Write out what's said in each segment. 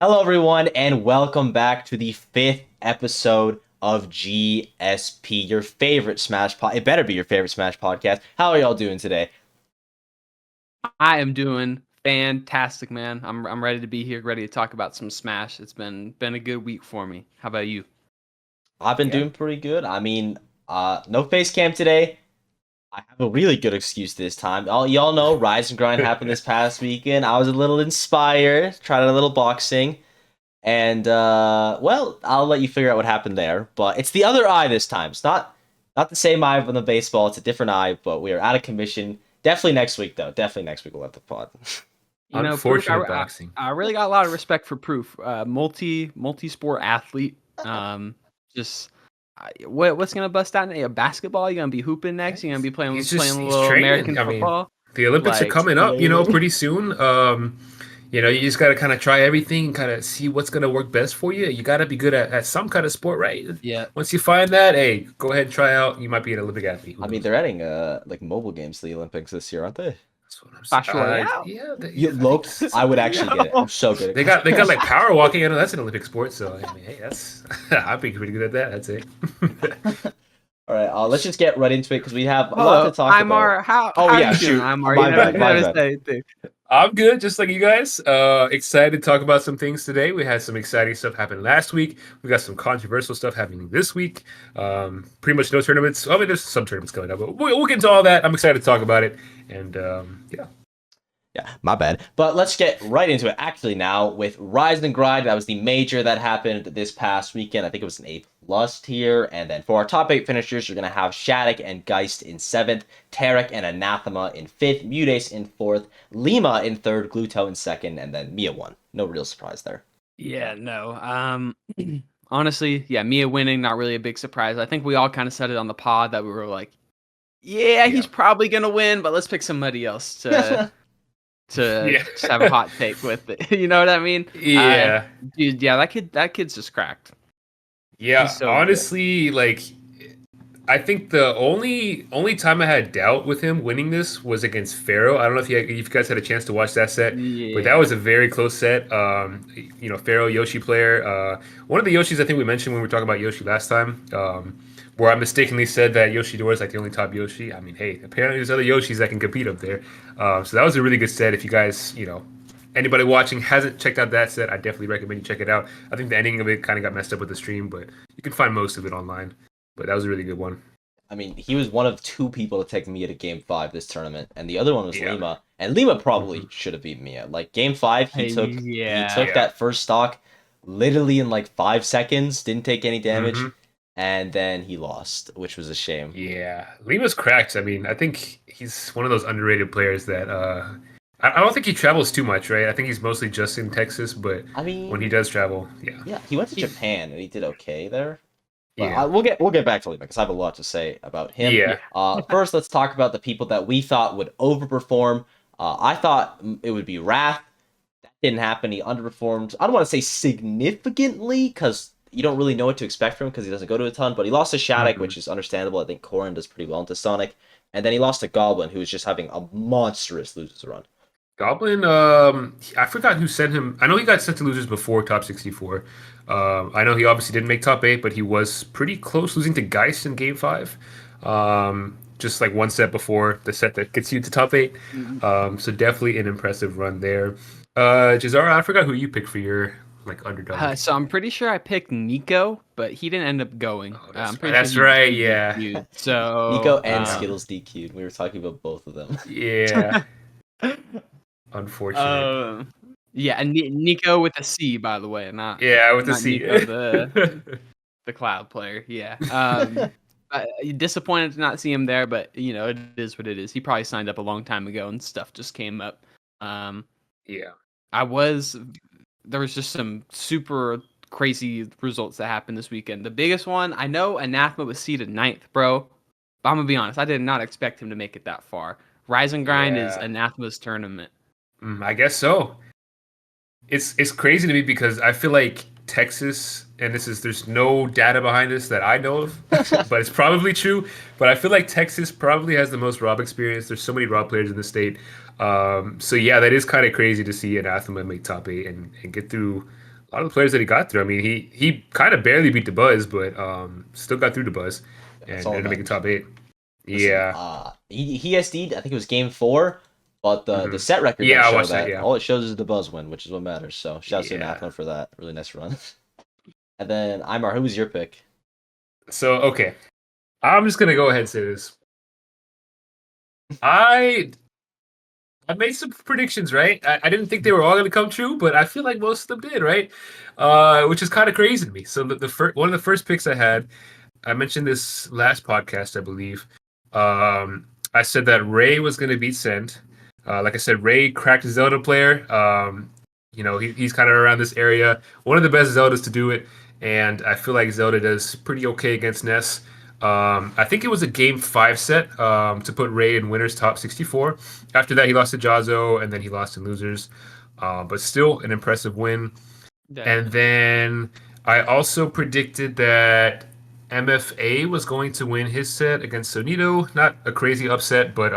Hello, everyone, and welcome back to the fifth episode of GSP, your favorite Smash pod. It better be your favorite Smash podcast. How are y'all doing today? I am doing fantastic, man. I'm ready to be here, ready to talk about some Smash. It's been a good week for me. How about you? I've been doing pretty good. No face cam today. I have a really good excuse this time. Y'all know Rise and Grind happened this past weekend. I was a little inspired, tried a little boxing. And well, I'll let you figure out what happened there. But it's the other eye this time. It's not the same eye from the baseball. It's a different eye. But we are out of commission. Definitely next week, though. Definitely next week we'll have the pod. Unfortunate boxing. I really got a lot of respect for Proof. Multi-sport athlete. Just what's gonna bust out? A basketball? You gonna be hooping next? You gonna be playing a little training. American football? The Olympics are coming up, pretty soon. You just got to kind of try everything, kind of see what's going to work best for you. You got to be good at some kind of sport, right? Yeah. Once you find that, hey, go ahead and try out. You might be an Olympic athlete. I mean, they're adding like mobile games to the Olympics this year, aren't they? That's what I'm saying. I would actually get it. I'm so good at They got like power walking. I know that's an Olympic sport, so I mean, hey, I'd be pretty good at that. I'd say. All right, let's just get right into it because we have a lot to talk about. How yeah, you shoot. Doing, Imar? My bad. I'm good, just like you guys. Excited to talk about some things today. We had some exciting stuff happen last week. We got some controversial stuff happening this week. Pretty much no tournaments. I mean, there's some tournaments coming up, but we'll get into all that. I'm excited to talk about it, and yeah. Yeah, my bad. But let's get right into it. Actually, now with Rise and Grind, that was the major that happened this past weekend. I think it was an A+ tier. And then for our top 8 finishers, you're going to have Shattuck and Geist in 7th, Tarek and Anathema in 5th, Mutace in 4th, Lima in 3rd, Gluto in 2nd, and then Mia won. No real surprise there. Yeah, no. Honestly, yeah, Mia winning, not really a big surprise. I think we all kind of said it on the pod that we were like, yeah, he's probably going to win, but let's pick somebody else to... just have a hot take with it. You know what I mean? Yeah. Dude, yeah, that kid's just cracked. Yeah, so honestly, good. Like, I think the only time I had doubt with him winning this was against Pharaoh. I don't know if you guys had a chance to watch that set, but that was a very close set. Pharaoh, Yoshi player. One of the Yoshis I think we mentioned when we were talking about Yoshi last time, where I mistakenly said that Yoshidora is like the only top Yoshi. I mean, hey, apparently there's other Yoshis that can compete up there. So that was a really good set. If you guys, anybody watching hasn't checked out that set, I definitely recommend you check it out. I think the ending of it kind of got messed up with the stream, but you can find most of it online. But that was a really good one. I mean, he was one of 2 people to take Mia to Game 5 this tournament, and the other one was Lima. And Lima probably should have beat Mia. Like, Game 5, he took that first stock literally in like 5 seconds, didn't take any damage. And then he lost, which was a shame. Yeah, Lima's cracked. I mean, I think he's one of those underrated players that I don't think he travels too much, right? I think he's mostly just in Texas, but I mean, when he does travel, yeah, he went to Japan and he did okay there. But we'll get back to Lima because I have a lot to say about him. Yeah. First, let's talk about the people that we thought would overperform. I thought it would be Wrath. That didn't happen. He underperformed. I don't want to say significantly because you don't really know what to expect from him because he doesn't go to a ton, but he lost to Shattuck, which is understandable. I think Corrin does pretty well into Sonic. And then he lost to Goblin, who was just having a monstrous losers run. Goblin, I forgot who sent him. I know he got sent to losers before top 64. I know he obviously didn't make top 8, but he was pretty close losing to Geist in Game 5. Just like one set before the set that gets you to top 8. So definitely an impressive run there. JAZARA, I forgot who you picked for your underdog. So I'm pretty sure I picked Nico, but he didn't end up going. That's right, yeah. DQ'd, so Nico and Skittles DQ'd. We were talking about both of them. Yeah. Unfortunate. Yeah, and Nico with a C, by the way, not with a C. Nico, the cloud player. Yeah. Disappointed to not see him there, but it is what it is. He probably signed up a long time ago, and stuff just came up. There was just some super crazy results that happened this weekend. The biggest one, I know Anathema was seeded 9th, bro. But I'm going to be honest, I did not expect him to make it that far. Rise and Grind is Anathema's tournament. I guess so. It's crazy to me because I feel like Texas, and there's no data behind this that I know of, but it's probably true. But I feel like Texas probably has the most Rob experience. There's so many Rob players in the state. So yeah, that is kind of crazy to see Anathema make top 8 and get through a lot of the players that he got through. I mean, he kind of barely beat the Buzz, but still got through the Buzz That's and all that ended up making matters. top 8. Listen, Yeah. he SD'd, I think it was game 4, but the set record Yeah, don't I show watched that. that. Yeah. All it shows is the buzz win, which is what matters. So shouts to Yeah. Mathman for that really nice run. And then Imar, who was your pick? So okay, I'm just gonna go ahead and say this. I made some predictions, right? I didn't think they were all going to come true, but I feel like most of them did, right? Which is kind of crazy to me. So one of the first picks I had, I mentioned this last podcast, I believe. I said that Ray was going to beat Send. Like I said, Ray cracked Zelda player. He's kind of around this area. One of the best Zeldas to do it, and I feel like Zelda does pretty okay against Ness. I think it was a game 5 set to put Ray in winners top 64. After that, he lost to Jazo, and then he lost to losers. But still an impressive win. Definitely. And then I also predicted that MFA was going to win his set against Sonito. Not a crazy upset, but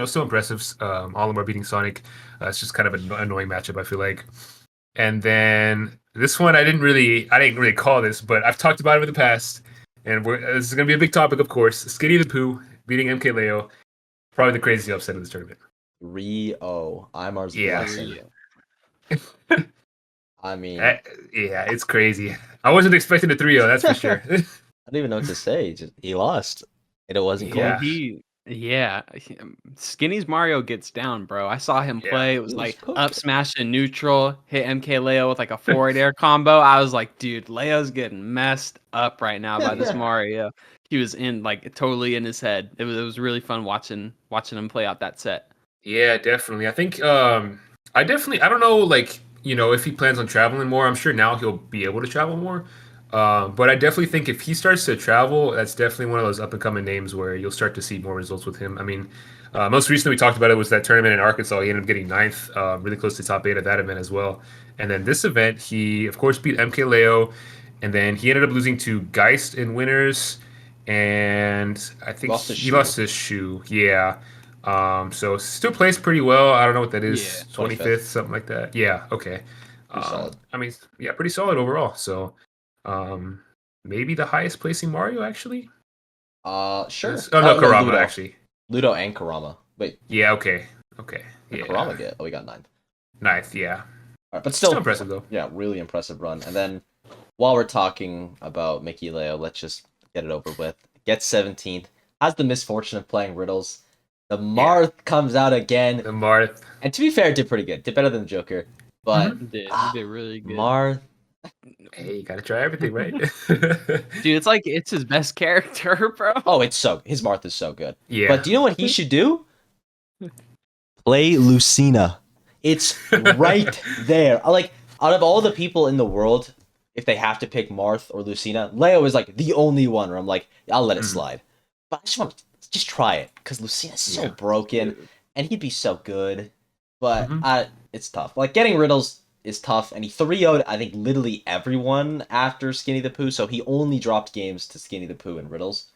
still impressive. Olimar beating Sonic. It's just kind of an annoying matchup, I feel like. And then this one, I didn't really call this, but I've talked about it in the past. And this is going to be a big topic, of course. Skinny the Pooh beating MK Leo. Probably the craziest upset of this tournament. 3-0. Imar's Yeah. blessing. I mean, yeah, it's crazy. I wasn't expecting a 3-0, that's for sure. I don't even know what to say. He lost. And it wasn't Yeah. close. Skinny's Mario gets down, bro. I saw him play. It was He was like cooking. up smash and neutral, hit MK Leo with like a forward air combo. I was like, dude, Leo's getting messed up right now by this Mario. He was in like totally in his head. It was really fun watching him play out that set. Yeah, definitely. I think I don't know, like, if he plans on traveling more. I'm sure now he'll be able to travel more. But I definitely think if he starts to travel, that's definitely one of those up and coming names where you'll start to see more results with him. I mean, most recently we talked about it was that tournament in Arkansas. He ended up getting 9th, really close to top 8 at that event as well. And then this event, he of course beat MK Leo, and then he ended up losing to Geist in winners, and I think he lost his shoe. Yeah. So still plays pretty well. I don't know what that is. Yeah, 25th, something like that. Yeah. Okay. Pretty solid. I mean, yeah, pretty solid overall. So, maybe the highest placing Mario actually. Sure. Oh no, Karama Ludo. actually. Ludo and Karama. Wait. Yeah. Okay. Did Yeah. Karama get? Oh, we got 9th. 9th. Yeah. All right, but still impressive though. Yeah, really impressive run. And then while we're talking about Mickey Leo, let's just get it over with. Gets 17th. Has the misfortune of playing riddles. The Marth comes out again. The Marth. And to be fair, did pretty good. Did better than the Joker. But He did really good. Marth. Hey, you gotta try everything, right? Dude, it's his best character, bro. Oh, his Marth is so good. Yeah. But do you know what he should do? Play Lucina. It's right there. Like, out of all the people in the world, if they have to pick Marth or Lucina, Leo is like the only one where I'm like, I'll let it slide. But I just want to just try it because Lucina's so broken and he'd be so good. But it's tough. Like, getting riddles is tough, and he 3-0'd, I think, literally everyone after Skinny the Pooh, so he only dropped games to Skinny the Pooh and riddles.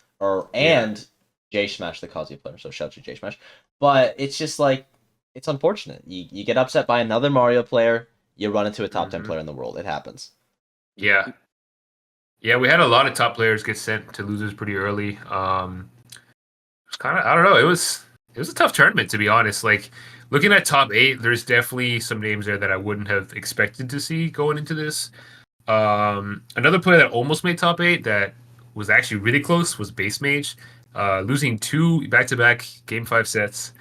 And J Smash, the Kazuya player, so shout out to J Smash. But it's just like, it's unfortunate. You get upset by another Mario player, you run into a top 10 player in the world. It happens. Yeah. Yeah, we had a lot of top players get sent to losers pretty early. It's kind of, I don't know, it was a tough tournament, to be honest. Like, looking at top 8, there's definitely some names there that I wouldn't have expected to see going into this. Another player that almost made top 8 that was actually really close was Base Mage, losing 2 back-to-back Game 5 sets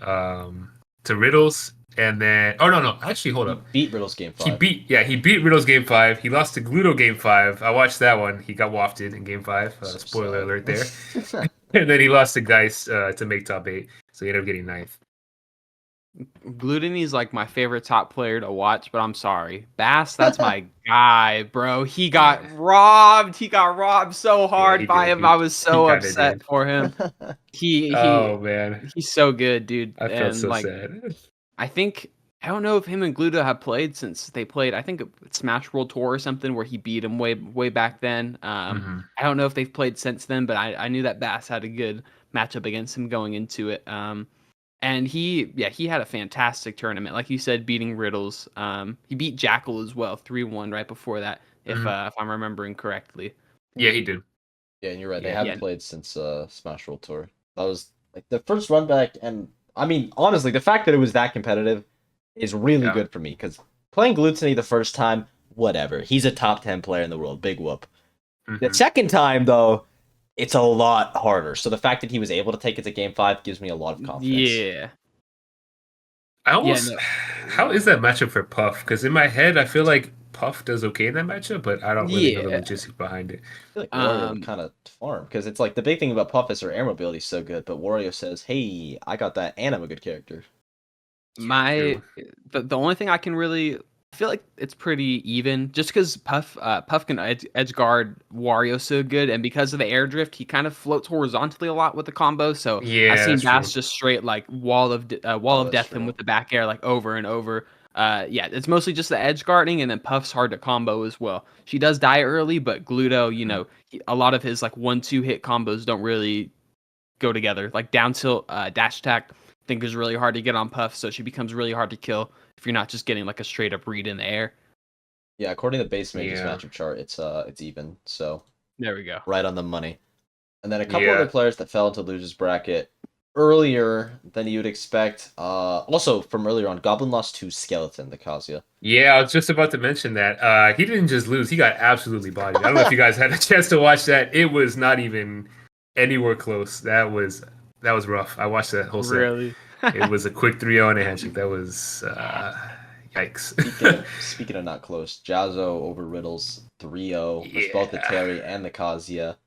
to Riddles. And then, actually, hold up. He beat Riddles Game 5. He beat Riddles Game 5. He lost to Gluto Game 5. I watched that one. He got wafted in Game 5. Spoiler alert there. And then he lost to Geist to make top 8. So he ended up getting 9th. Glutony's like my favorite top player to watch, but I'm sorry. Bass, that's my guy, bro. He got robbed. He got robbed so hard by him. I was so upset for him. Oh, man. He's so good, dude. I felt so sad. I don't know if him and Gluto have played since they played, I think Smash World Tour or something where he beat him way back then. I don't know if they've played since then, but I knew that Bass had a good matchup against him going into it. And he had a fantastic tournament. Like you said, beating Riddles. He beat Jackal as well, 3-1 right before that, if I'm remembering correctly. Yeah, he did. Yeah, and you're right. They Yeah. haven't played since Smash World Tour. That was like the first run back, and I mean, honestly, the fact that it was that competitive is really good for me because playing Glutony the first time, whatever. He's a top 10 player in the world. Big whoop. The second time, though, it's a lot harder. So the fact that he was able to take it to Game 5 gives me a lot of confidence. Yeah. I almost... How is that matchup for Puff? Because in my head, I feel like Puff does okay in that matchup, but I don't really know the logistics behind it. I feel like Wario would kind of farm, because it's like the big thing about Puff is her air mobility is so good, but Wario says, hey, I got that, and I'm a good character. The only thing I can really... I feel like it's pretty even, just because Puff can edge guard Wario so good, and because of the air drift, he kind of floats horizontally a lot with the combo. So I've seen Bass just straight like wall of death him with the back air like over and over. It's mostly just the edge guarding, and then Puff's hard to combo as well. She does die early, but Gluto, a lot of his like 1-2 hit combos don't really go together. Like down tilt dash attack, I think is really hard to get on Puff, so she becomes really hard to kill if you're not just getting like a straight up read in the air. Yeah, according to the base mages matchup chart, it's even. So there we go. Right on the money. And then a couple other players that fell into losers bracket earlier than you'd expect. Also from earlier on, Goblin lost to Skeleton, the Kazuya. Yeah, I was just about to mention that. He didn't just lose; he got absolutely bodied. I don't know if you guys had a chance to watch that. It was not even anywhere close. That was rough. I watched that whole set. Really? It was a quick 3-0 and a handshake. That was yikes. Speaking of not close, Jazzo over Riddles 3-0 with both the Terry and the Kazuya.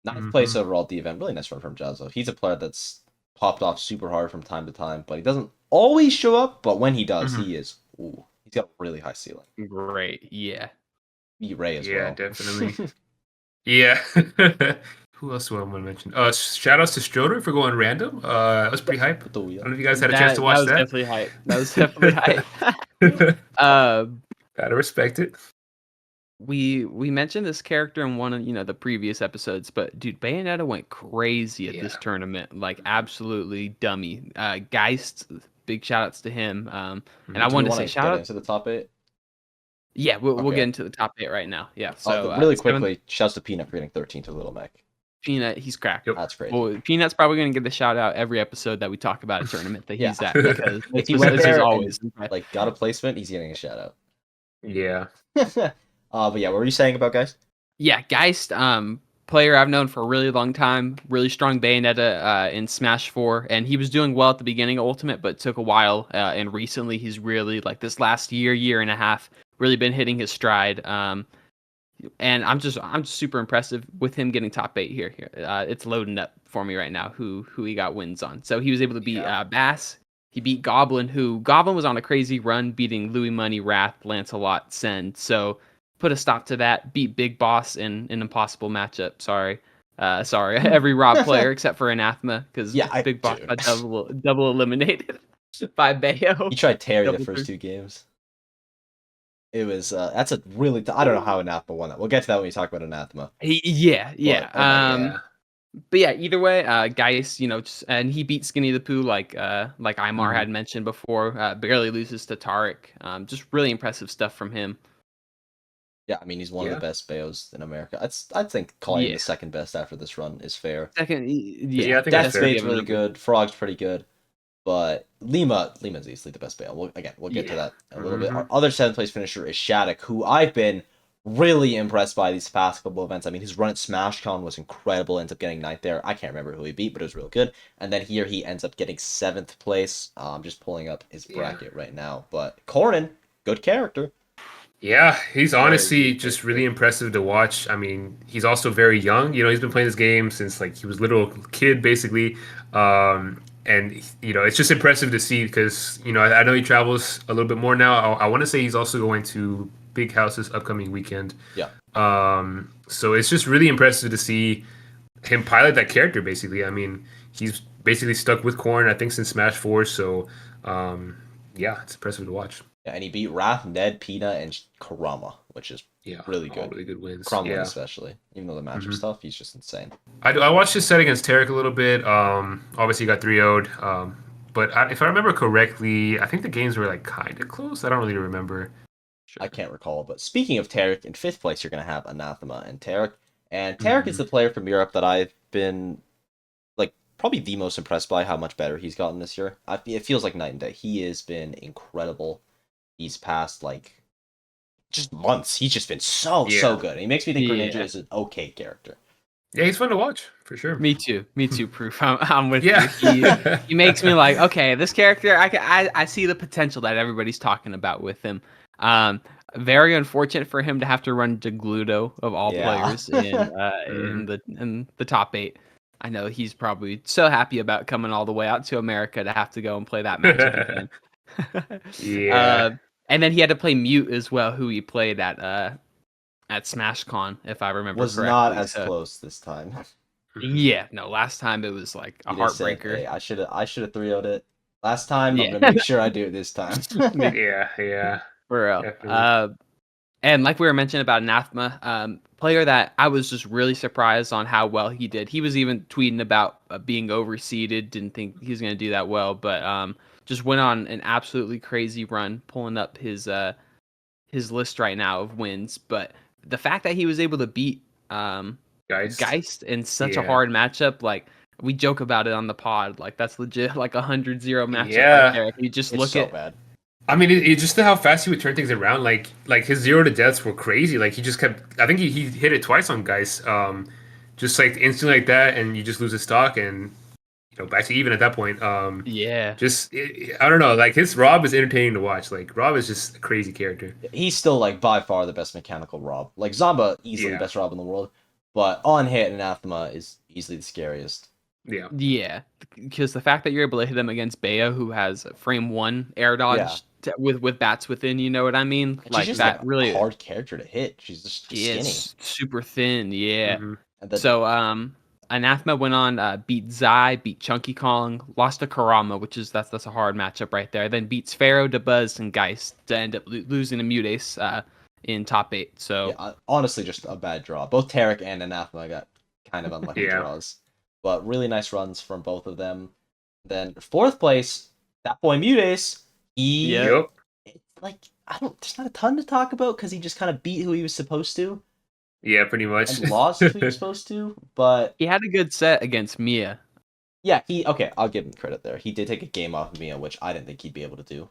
Ninth place overall at the event. Really nice run from Jazzo. He's a player that's popped off super hard from time to time, but he doesn't always show up. But when he does, he's got a really high ceiling. Great, yeah. Beat Ray as well. Yeah, definitely. Yeah. Who else do I want to mention? Shout outs to Stroder for going random. That was pretty hype. I don't know if you guys had a chance to watch that. That was definitely hype. Gotta respect it. We mentioned this character in one of the previous episodes, but dude, Bayonetta went crazy at this tournament, like absolutely dummy. Geist, big shout outs to him. And I wanted to say shout out to the top 8. Yeah, we'll get into the top 8 right now. Yeah, so really quickly, shouts to Peanut for getting 13 to Little Mac. Peanut, he's cracked. Yep. That's great. Well, Peanut's probably going to get the shout out every episode that we talk about a tournament that he's at, because if he went there always like got a placement, he's getting a shout out. Yeah. But yeah, what were you saying about Geist? Yeah, Geist, player I've known for a really long time, really strong Bayonetta in Smash 4, and he was doing well at the beginning of Ultimate, but took a while, and recently he's really, like this last year and a half, really been hitting his stride. And I'm just super impressive with him getting top 8 here. It's loading up for me right now who he got wins on. So he was able to beat Bass. He beat Goblin, Goblin was on a crazy run, beating Louis Money, Wrath, Lancelot, Send. So put a stop to that. Beat Big Boss in an impossible matchup. Sorry, every Rob player except for Anathema, because Big Boss got double eliminated by Bayo. He tried Terry the first 2 games. It was that's a really I don't know how Anathema won that. We'll get to that when we talk about Anathema. But yeah, either way, Geist, and he beat Skinny the Pooh like Imar had mentioned before. Barely loses to Tarek. Just really impressive stuff from him. Yeah, I mean he's one of the best Bayos in America. I think calling him the second best after this run is fair. Second, I think Death Spade's really good. Frog's pretty good. But Lima's easily the best Bayo. We'll get to that in a little bit. Our other 7th place finisher is Shattuck, who I've been really impressed by these past couple events. I mean, his run at SmashCon was incredible. Ends up getting 9th there. I can't remember who he beat, but it was real good. And then here he ends up getting 7th place. I'm just pulling up his bracket right now. But Corrin, good character. Yeah, he's honestly just really impressive to watch. I mean, he's also very young. He's been playing this game since like he was a little kid, basically. And it's just impressive to see because I know he travels a little bit more now. I want to say he's also going to Big House this upcoming weekend. Yeah. So it's just really impressive to see him pilot that character. Basically, I mean, he's basically stuck with Corrin, I think, since Smash 4. So it's impressive to watch. Yeah, and he beat Wrath, Ned, Peanut, and Karama, which is really good. All really good wins. Karama especially. Even though the matchup stuff, he's just insane. I watched his set against Tarek a little bit. Obviously, he got 3-0'd. But if I remember correctly, I think the games were like kind of close. I don't really remember. I can't recall. But speaking of Tarek, in 5th place, you're going to have Anathema and Tarek. And Tarek is the player from Europe that I've been, like, probably the most impressed by how much better he's gotten this year. It feels like night and day. He has been incredible these past, like, just months. He's just been so good. And he makes me think Greninja is an okay character. Yeah, he's fun to watch for sure. Me too, Proof. I'm with you. He makes me like, okay, this character, I see the potential that everybody's talking about with him. Very unfortunate for him to have to run to Gluto of all players in the top 8. I know he's probably so happy about coming all the way out to America to have to go and play that matchup again. And then he had to play Mute as well, who he played at SmashCon, if I remember correctly. Was not as close this time. Yeah, no, last time it was like a heartbreaker. Said, hey, I should have 3-0'd it last time. I'm gonna make sure I do it this time. yeah. For real. And like we were mentioning about Anathema, player that I was just really surprised on how well he did. He was even tweeting about being overseeded, didn't think he was going to do that well, but just went on an absolutely crazy run, pulling up his list right now of wins. But the fact that he was able to beat Geist in such a hard matchup, like we joke about it on the pod, like that's legit like 100-0 matchup right there. If you just look at bad. I mean, it just how fast he would turn things around. Like his 0 to deaths were crazy. Like he just kept. I think he hit it twice on Geist, just like instantly like that, and you just lose his stock, and back to even at that point. Just I don't know. Like his Rob is entertaining to watch. Like Rob is just a crazy character. He's still like by far the best mechanical Rob. Like Zamba, easily the best Rob in the world, but on hit Anathema is easily the scariest. Yeah, because the fact that you're able to hit him against Bayo, who has frame 1 air dodge with bats within, you know what I mean? Like she's that really hard character to hit. She's just skinny, super thin. Yeah. So Anathema went on, beat Zai, beat Chunky Kong, lost to Karama, which is that's a hard matchup right there. Then beats Pharaoh, Dabuzz, and Geist to end up losing to Mutace in top 8. So honestly, just a bad draw. Both Tarek and Anathema got kind of unlucky draws. But really nice runs from both of them. Then 4th place, that boy Mutace. It's like there's not a ton to talk about because he just kind of beat who he was supposed to. Yeah, pretty much. And lost who he was supposed to, but he had a good set against Mia. Yeah, I'll give him credit there. He did take a game off of Mia, which I didn't think he'd be able to do.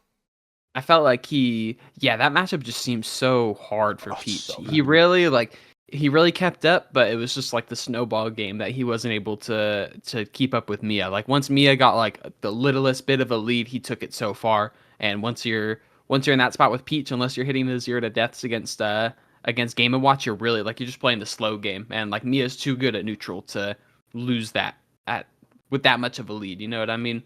I felt like that matchup just seemed so hard for Peach. So he really kept up, but it was just like the snowball game that he wasn't able to keep up with Mia. Like once Mia got like the littlest bit of a lead, he took it so far. And once you're in that spot with Peach, unless you're hitting the 0 to deaths against Game & Watch, you're really like you're just playing the slow game. And like Mia's too good at neutral to lose that with that much of a lead. You know what I mean?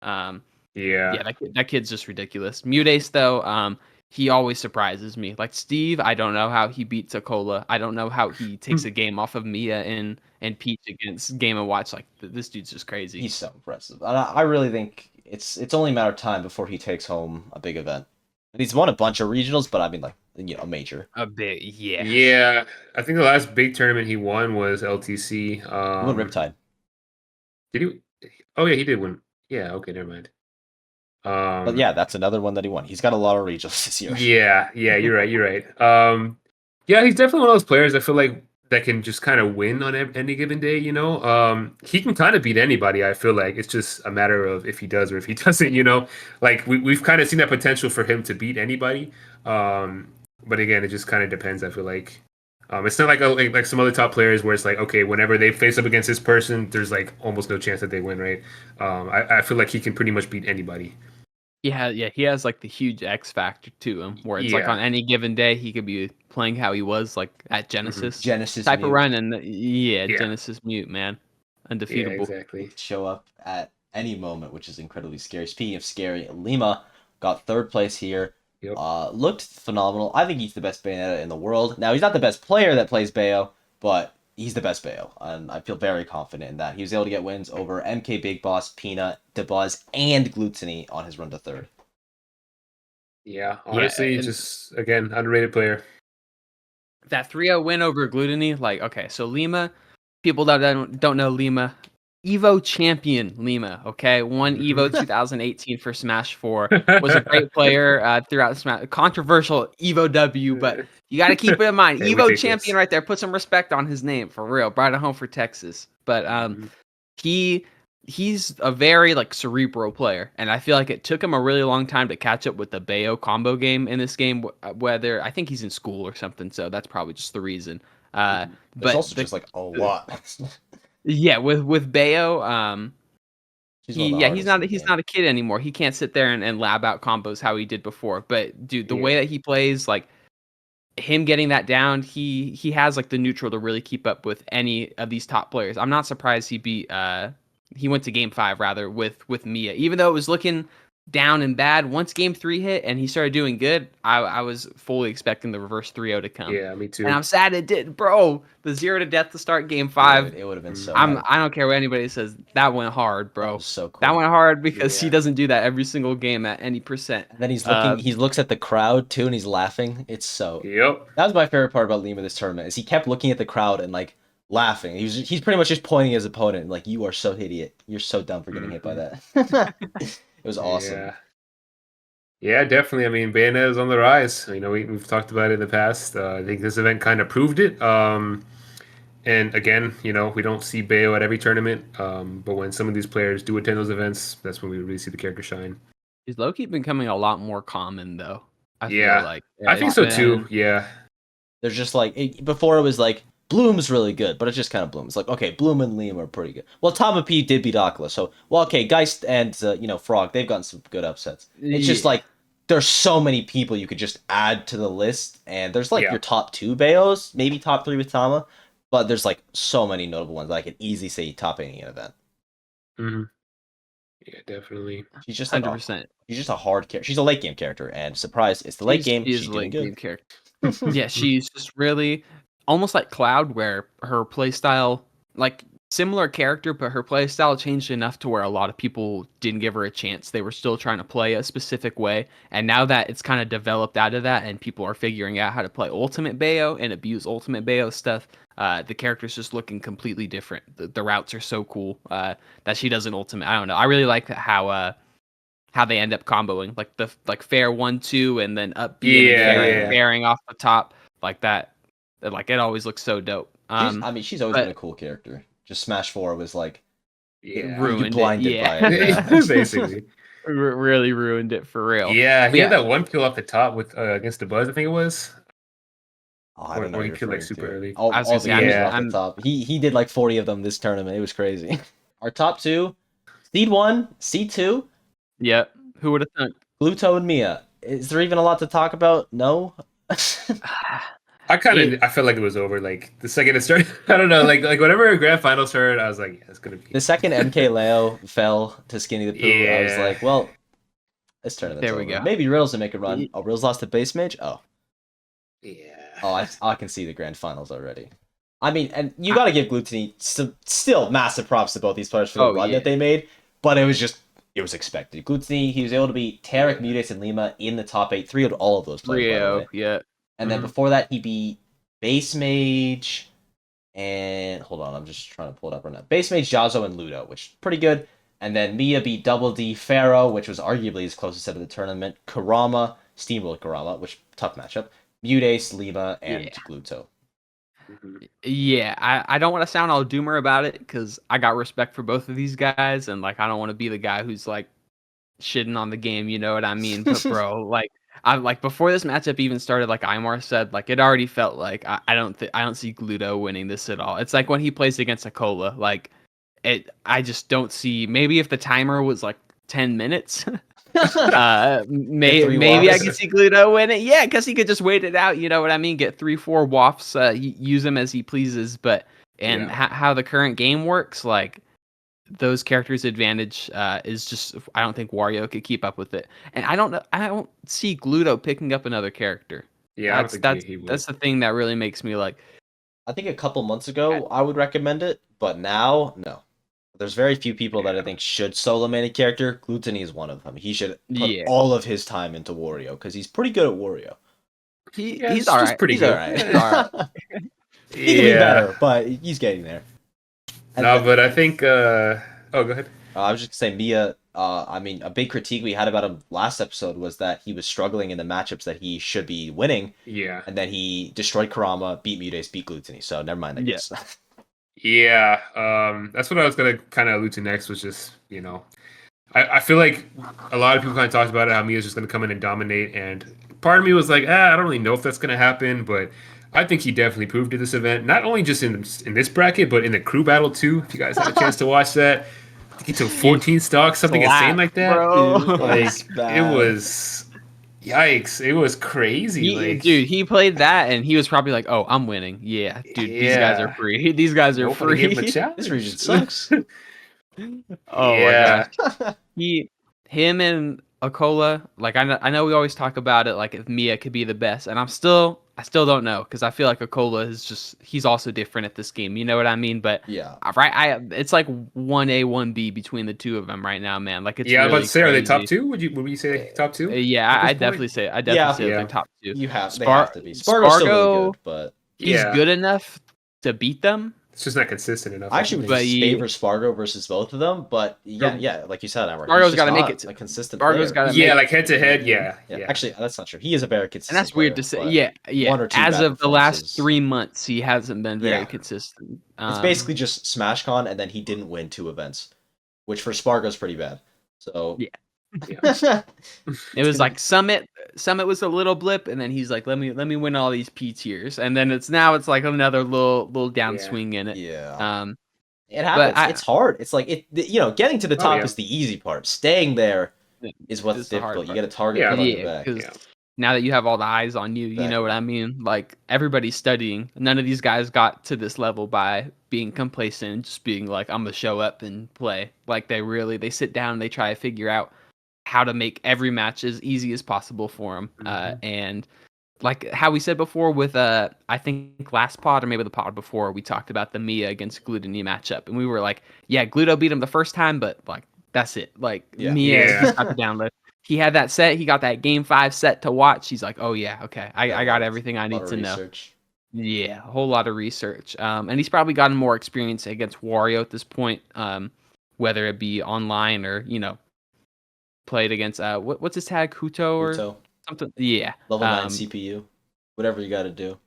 That kid's just ridiculous. Mutace though, he always surprises me. Like Steve, I don't know how he beats Akola. I don't know how he takes a game off of Mia and Peach against Game & Watch. Like this dude's just crazy. He's so impressive. I really think it's only a matter of time before he takes home a big event. And he's won a bunch of regionals, but I mean a major. A bit, yeah. Yeah, I think the last big tournament he won was LTC. He won Riptide. Did he? Oh yeah, he did win. Yeah, okay, never mind. But yeah, that's another one that he won. He's got a lot of regionals this year. Yeah, you're right. Yeah, he's definitely one of those players I feel like that can just kind of win on any given day, He can kind of beat anybody, I feel like. It's just a matter of if he does or if he doesn't, Like, we've kind of seen that potential for him to beat anybody. But again, it just kind of depends, I feel like. It's not like some other top players where it's like, okay, whenever they face up against this person, there's like almost no chance that they win, right? I feel like he can pretty much beat anybody. Yeah, he has like the huge X factor to him, where it's like on any given day he could be playing how he was like at Genesis, Genesis type Mute. of run, and Genesis Mute, man, undefeatable. Yeah, exactly. Show up at any moment, which is incredibly scary. Speaking of scary, Lima got 3rd place here. Yep. Looked phenomenal. I think he's the best Bayonetta in the world. Now he's not the best player that plays Bayo, but he's the best Bayo, and I feel very confident in that. He was able to get wins over MK Big Boss, Peanut, Dabuzz, and Glutony on his run to 3rd. Yeah, honestly, just, again, underrated player. That 3-0 win over Glutony, like, okay, so Lima, people that don't know Lima, Evo champion Lima, okay? Won Evo 2018 for Smash 4. Was a great player throughout Smash. Controversial Evo W, but you got to keep it in mind. Hey, we Evo take champion this. right there. Put some respect on his name, for real. Brought it home for Texas. But he's a very like cerebral player, and I feel like it took him a really long time to catch up with the Bayo combo game in this game. Whether I think he's in school or something, so that's probably just the reason. There's But also just like a lot. yeah, with Bayo, he's hardest in the he's game. not a kid anymore. He can't sit there and lab out combos how he did before. But dude, the way Yeah. that he plays, like him getting that down, he has like the neutral to really keep up with any of these top players. I'm not surprised he beat he went to game 5 rather with Mia. Even though it was looking down and bad, once game 3 hit and he started doing good, I was fully expecting the reverse 3-0 to come. Yeah, me too. And I'm sad it did, bro. The 0 to death to start game 5. Dude, it would have been so I hard. don't care what anybody says. That went hard, bro. That was so cool. That went hard because he Yeah. doesn't do that every single game at any percent. And then he's looking. He looks at the crowd too, and he's laughing. It's so. Yep. That was my favorite part about Lima this tournament. Is he kept looking at the crowd and like laughing. He's pretty much just pointing at his opponent and like, you are so idiot. You're so dumb for getting hit by that. It was awesome. Yeah. Yeah, definitely. I mean, Bayonetta is on the rise. You know, we've talked about it in the past. I think this event kind of proved it. And again, you know, we don't see Bayo at every tournament. But when some of these players do attend those events, that's when we really see the character shine. He's low-key becoming a lot more common, though. I Yeah. feel like. I think so too. Yeah. There's just like, before it was like, Bloom's really good, but it's just kind of Bloom. It's like, okay, Bloom and Liam are pretty good. Well, Tama P did beat Aquila, so, well, okay, Geist and, Frog, they've gotten some good upsets. It's just like, there's so many people you could just add to the list, and there's like your top 2 Bayos, maybe top 3 with Tama, but there's like so many notable ones that I could easily say top any event. Mm-hmm. Yeah, definitely. She's just 100%. She's just a hard character. She's a late game character, and surprise, it's the late game. She's She's a doing late game good. character. Yeah, she's just really almost like Cloud, where her playstyle, like similar character, but her playstyle changed enough to where a lot of people didn't give her a chance. They were still trying to play a specific way, and now that it's kind of developed out of that, and people are figuring out how to play Ultimate Bayo and abuse Ultimate Bayo stuff, the character's just looking completely different. The routes are so cool that she does an Ultimate. I don't know. I really like how they end up comboing, like the fair 1-2 and then up B and bearing off the top like that. Like it always looks so dope. She's always been a cool character. Just Smash 4 was like, ruined blinded it. by it. Basically. Really ruined it for real. Yeah, he had that one kill off the top with against the Buzz, I think it was. I don't know. Or he killed like super early. All the off the top. He did like 40 of them this tournament. It was crazy. Our top 2, Seed 1, Seed 2. Yep. Who would have thought? Gluto and Mia. Is there even a lot to talk about? No. I felt like it was over. Like the second it started, I don't know. Like whenever grand final started, I was like, yeah, it's gonna be. The second MK Leo fell to Skinny the Poo, I was like, well, this tournament's there we over. go. Maybe Riddles will make a run. Oh, Riddles lost to Base Mage. Oh. Yeah. Oh, I can see the grand finals already. I mean, and you got to give Glutini still massive props to both these players for the run that they made, but it was expected. Glutini, he was able to beat Tarek, Mutex, and Lima in the top 8, 3 of all of those players. 3-0, yeah. And then before that, he beat Base Mage, and hold on, I'm just trying to pull it up right now. Base Mage, Jazo, and Ludo, which is pretty good. And then Mia beat Double D, Pharaoh, which was arguably his closest set of the tournament. Kurama, Steamroller Kurama, which tough matchup. Mutex, Lima, and Gluto. Yeah, I don't want to sound all doomer about it because I got respect for both of these guys, and like I don't want to be the guy who's like shitting on the game, you know what I mean? But bro, like before this matchup even started, like Imar said, like it already felt like I don't see Gluto winning this at all. It's like when he plays against Akola, like I just don't see. Maybe if the timer was like 10 minutes. Maybe I could see Gluto win it. Yeah, because he could just wait it out. You know what I mean? Get 3-4 wafts, use them as he pleases. But how the current game works, like those characters' advantage is just. I don't think Wario could keep up with it, and I don't see Gluto picking up another character. Yeah, that's the thing that really makes me like. I think a couple months ago I would recommend it, but now no. There's very few people that I think should solo main a character. Glutini is one of them. He should put all of his time into Wario because he's pretty good at Wario. He's alright. He's alright. He can be better, but he's getting there. No, but I think. Oh, go ahead. I was just gonna say Mia. I mean, a big critique we had about him last episode was that he was struggling in the matchups that he should be winning, Yeah. and then he destroyed Kurama, beat Mutes, beat Glutony. So never mind, I guess. Yeah. That's what I was gonna kind of allude to next. Was just I feel like a lot of people kind of talked about it, how Mia's just gonna come in and dominate, and part of me was like, I don't really know if that's gonna happen, but I think he definitely proved to this event, not only just in this bracket, but in the crew battle too. If you guys had a chance to watch that. I think he took 14 stocks, something insane like that. Bro. Like it was, yikes! It was crazy. Dude, he played that and he was probably like, "Oh, I'm winning." Yeah, dude, these guys are free. These guys are free. This region sucks. Oh my gosh. Him and Akola, like I know we always talk about it, like if Mia could be the best, and I still don't know because I feel like Akola is he's also different at this game. You know what I mean? But yeah, right. It's like 1A, 1B between the two of them right now, man. Like it's I was really about to say, crazy. are they top two? Would you say top two? Yeah, I definitely say they're top two. They have to be. Spargo's still really good, but he's good enough to beat them. It's just not consistent enough. I actually would favor Spargo versus both of them, but yeah, like you said, Spargo's got to make it a consistent. Spargo's got to like head to head. Yeah. Actually, that's not true. He is a very consistent. And that's weird to say. Yeah. One or two as of the last 3 months, he hasn't been very consistent. It's basically just SmashCon, and then he didn't win 2 events, which for Spargo's pretty bad. So yeah. It was like Summit was a little blip, and then he's like, let me win all these P tiers, and then it's like another little downswing in it. It happens. It's hard. It's like getting to the top is the easy part. Staying there is what's difficult. You get a target put on your back. Now that you have all the eyes on you, you know what I mean? Like everybody's studying. None of these guys got to this level by being complacent and just being like, I'm gonna show up and play. Like they sit down and they try to figure out how to make every match as easy as possible for them. And like how we said before with I think last pod or maybe the pod before, we talked about the Mia against Glutony matchup, and we were like, yeah, Gluto beat him the first time, but like that's it. Like Mia he's got the download. He had that set. He got that game 5 set to watch. He's like, oh yeah, okay, I got everything I need to know. Yeah, a whole lot of research. And he's probably gotten more experience against Wario at this point, whether it be online or played against what's his tag, Huto or something. Yeah, level 9 CPU, whatever you got to do.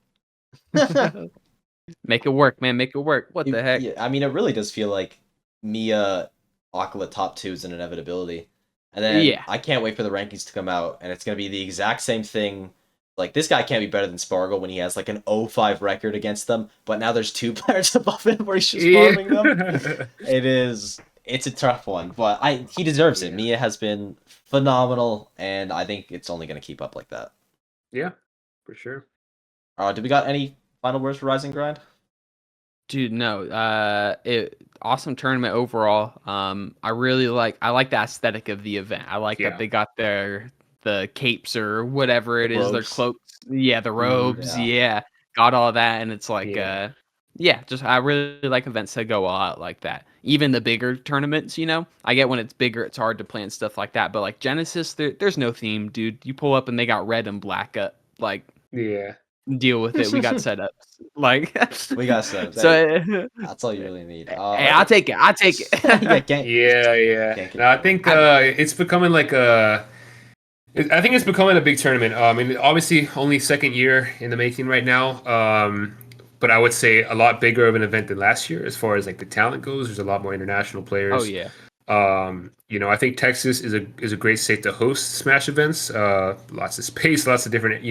Make it work, man. Make it work. What the heck? Yeah, I mean, it really does feel like Mia Aquila top 2 is an inevitability. And then I can't wait for the rankings to come out, and it's going to be the exact same thing. Like, this guy can't be better than Spargo when he has like an 0-5 record against them, but now there's 2 players above him where he's just farming them. It's a tough one, but he deserves it. Mia has been phenomenal, and I think it's only going to keep up like that. Yeah, for sure. Do we got any final words for Rising Grind? Dude, no. Awesome tournament overall. I like the aesthetic of the event. I like that they got the capes or whatever it is, their cloaks. Yeah, the robes. Got all that, and it's like I really like events that go all out like that. Even the bigger tournaments, I get when it's bigger, it's hard to plan stuff like that. But like Genesis, there's no theme, dude. You pull up and they got red and black up. Like deal with it. We got setups. Like we got setups. So that's all you really need. Hey, I'll take it. No, I think it's becoming like I think it's becoming a big tournament. I mean, obviously, only second year in the making right now. But I would say a lot bigger of an event than last year as far as like the talent goes. There's a lot more international players. Oh yeah. I think Texas is a great state to host Smash events. Lots of space, lots of different,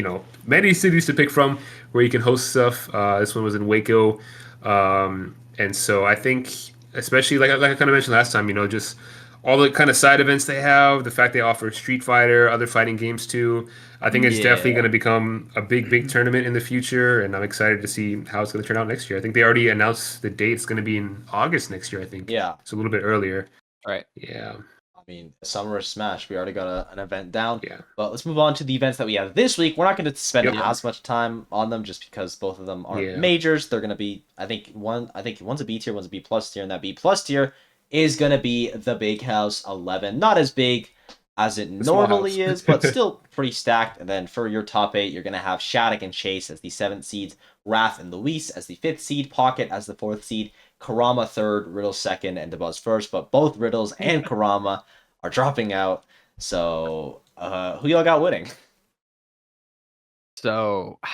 many cities to pick from where you can host stuff. This one was in Waco, and so I think, especially like I kind of mentioned last time, just all the kind of side events they have, the fact they offer Street Fighter, other fighting games too. I think it's definitely going to become a big tournament in the future, and I'm excited to see how it's going to turn out next year. I think they already announced the date. It's going to be in August next year, I think. Yeah. It's a little bit earlier. Right. Yeah. I mean, Summer of Smash, we already got an event down. Yeah. But let's move on to the events that we have this week. We're not going to spend as much time on them just because both of them aren't majors. They're going to be, I think one's a B tier, one's a B plus tier, and that B plus tier is going to be the Big House 11. Not as big as it normally is, but still pretty stacked. And then for your top 8, you're going to have Shattuck and Chase as the 7th seeds, Wrath and Luis as the 5th seed, Pocket as the 4th seed, Kurama third, Riddle second, and DeBuzz first. But both Riddles and Kurama are dropping out. So who y'all got winning? So I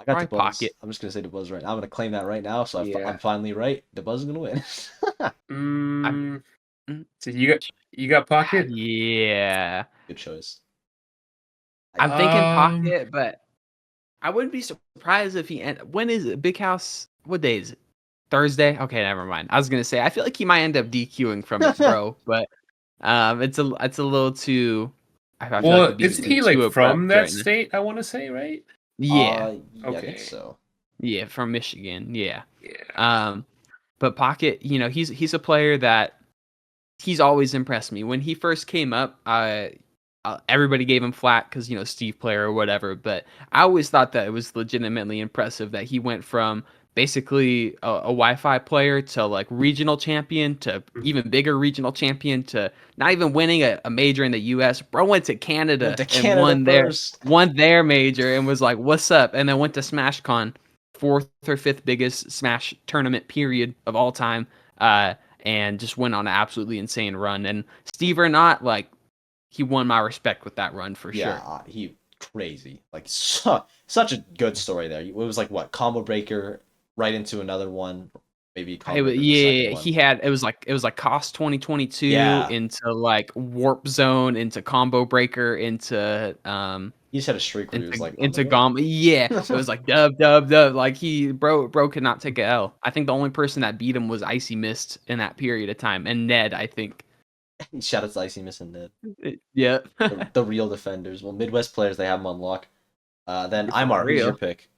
got probably DeBuzz. Pocket. I'm just gonna say DeBuzz right now. I'm gonna claim that right now. So Yeah. I'm finally right. DeBuzz is gonna win. So you got Pocket? Yeah. Good choice. I'm thinking Pocket, but I wouldn't be surprised if he when is it? Big House? What day is it? Thursday? Okay, never mind. I was gonna say I feel like he might end up DQing from it, bro. But it's a little too. I feel like it'd be isn't he like too from abrupt that right now. state? I want to say, right? Yeah. Yeah, I think so. Yeah, from Michigan. Yeah. Yeah. But Pocket, he's a player that he's always impressed me. When he first came up, everybody gave him flack because Steve player or whatever. But I always thought that it was legitimately impressive that he went from basically a Wi-Fi player to like regional champion to even bigger regional champion to not even winning a major in the U.S. Bro went to Canada and won their major and was like, "What's up?" And then went to SmashCon, fourth or fifth biggest Smash tournament period of all time. And just went on an absolutely insane run. And Steve or not, like, he won my respect with that run for sure. Yeah, he crazy. Like such a good story there. It was like what, combo breaker right into another one, maybe combo breaker he had it was like Cost 2022 into like Warp Zone into Combo Breaker into he just had a streak where he was like into Gom. Yeah, it was like dub. Like bro could not take a L. I think the only person that beat him was Icy Mist in that period of time, and Ned, I think. Shout out to Icy Mist and Ned. Yeah, the real defenders. Well, Midwest players, they have them on lock. Then Imar, who's your pick?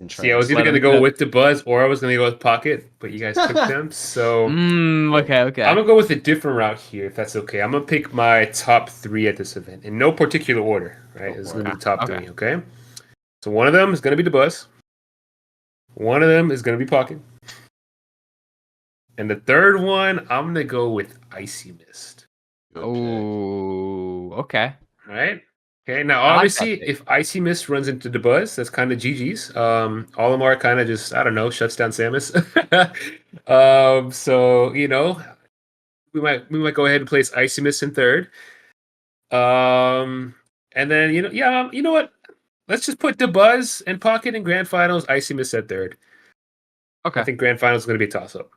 See, I was either gonna go with DeBuzz or I was gonna go with Pocket, but you guys took them. So okay. I'm gonna go with a different route here, if that's okay. I'm gonna pick my top 3 at this event in no particular order. Right, it's gonna be the top 3. Okay. So one of them is gonna be DeBuzz. One of them is gonna be Pocket. And the third one, I'm gonna go with Icy Mist. Oh, okay. All right. Okay. Now, obviously, if Icy Mist runs into DeBuzz, that's kind of GG's. Olimar kind of just, I don't know, shuts down Samus. So we might go ahead and place Icy Mist in third. And then you know what? Let's just put DeBuzz and Pocket in grand finals. Icy Mist at third. Okay. I think grand finals is going to be a toss up.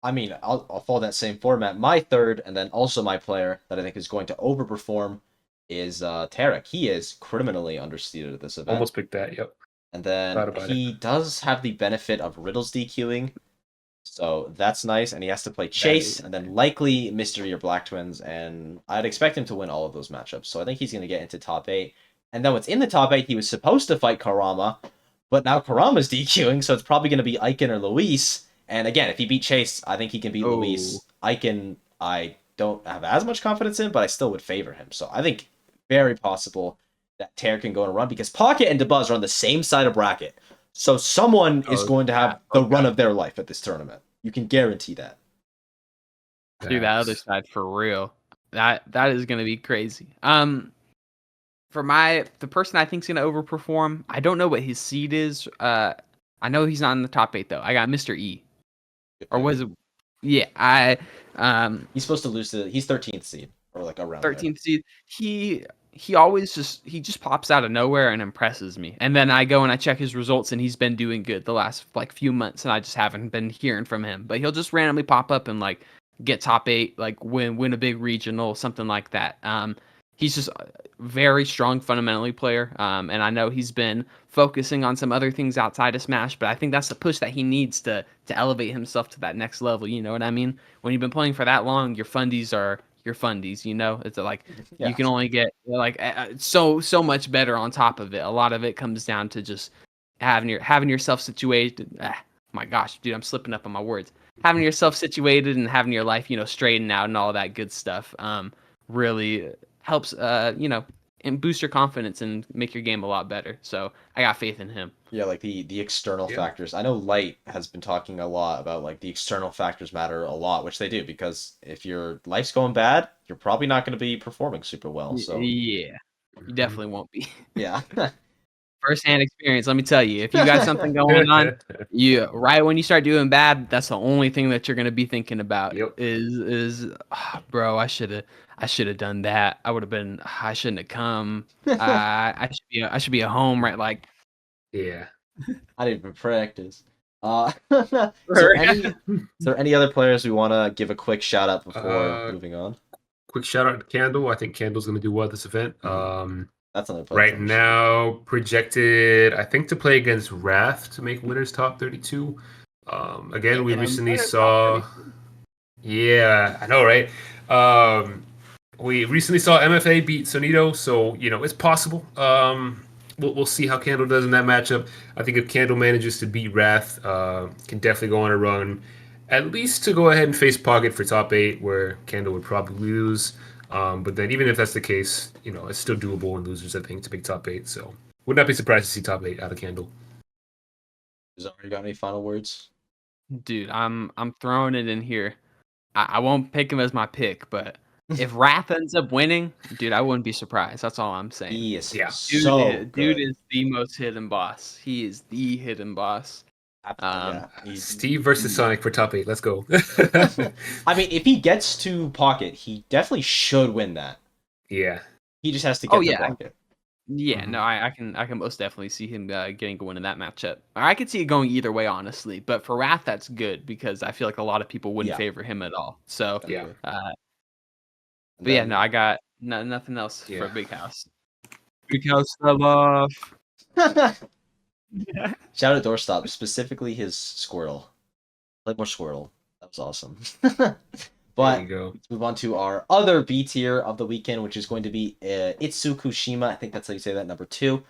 I'll follow that same format. My third, and then also my player that I think is going to overperform is Tarek. He is criminally underseeded at this event. Almost picked that, yep. And then he does have the benefit of Riddle's DQing, so that's nice. And he has to play Chase, and then likely Mystery or Black Twins, and I'd expect him to win all of those matchups. So I think he's going to get into top 8. And then what's in the top 8, he was supposed to fight Karama, but now Karama's DQing, so it's probably going to be Icon or Luis. And again, if he beat Chase, I think he can beat Luis. Icon, I don't have as much confidence in, but I still would favor him. So I think very possible that Terra can go on a run because Pocket and DeBuzz are on the same side of bracket. So someone is going to have the run of their life at this tournament. You can guarantee that. Dude, that other side for real. That is going to be crazy. For the person I think is going to overperform, I don't know what his seed is. I know he's not in the top 8 though. I got Mr. E. Or was it? Yeah, he's supposed to lose to. He's 13th seed or like around 13th seed. He always just pops out of nowhere and impresses me. And then I go and I check his results and he's been doing good the last like few months and I just haven't been hearing from him. But he'll just randomly pop up and like get top 8, like win a big regional, something like that. He's just a very strong fundamentally player. And I know he's been focusing on some other things outside of Smash, but I think that's the push that he needs to elevate himself to that next level. You know what I mean? When you've been playing for that long, your fundies are your fundies, it's like you can only get like so much better on top of it. A lot of it comes down to just having yourself situated. My gosh, dude, I'm slipping up on my words. Having yourself situated and having your life, straightened out and all that good stuff. Really helps, and boost your confidence and make your game a lot better. So I got faith in him. Yeah, like the external factors. I know Light has been talking a lot about like the external factors matter a lot, which they do, because if your life's going bad, you're probably not going to be performing super well. So yeah, You definitely won't be. Yeah. First-hand experience, let me tell you. If you got something going on, right when you start doing bad, that's the only thing that you're gonna be thinking about. Yep. Is bro, I should have done that. I shouldn't have come. I should be at home, right? Like, Yeah. I didn't even practice. Is there any other players we want to give a quick shout out before moving on? Quick shout out to Candle. I think Candle's going to do well at this event. That's another player. Right now, projected, I think, to play against Wrath to make winners top 32. Again, we recently saw. Yeah, I know, right? We recently saw MFA beat Sonido, so it's possible. We'll see how Candle does in that matchup. I think if Candle manages to beat Wrath, can definitely go on a run, at least to go ahead and face Pocket for top 8, where Candle would probably lose. But then even if that's the case, it's still doable in losers, I think, to pick top 8. So would not be surprised to see top 8 out of Candle. Zara, you got any final words? Dude, I'm throwing it in here. I won't pick him as my pick, but if Wrath ends up winning, dude, I wouldn't be surprised. That's all I'm saying. He is Dude is the most hidden boss. He is the hidden boss. Steve versus Sonic for top 8. Let's go. I mean, if he gets to Pocket, he definitely should win that. Yeah. He just has to get to Pocket. Yeah, no, I can most definitely see him getting a win in that matchup. I could see it going either way, honestly. But for Wrath, that's good because I feel like a lot of people wouldn't favor him at all. So yeah. But yeah, no, I got nothing else for Big House. Big House fell off. Shout out Doorstop, specifically his Squirtle. Like more Squirtle. That was awesome. But let's move on to our other B tier of the weekend, which is going to be Itsukushima. I think that's how you say that, number 2.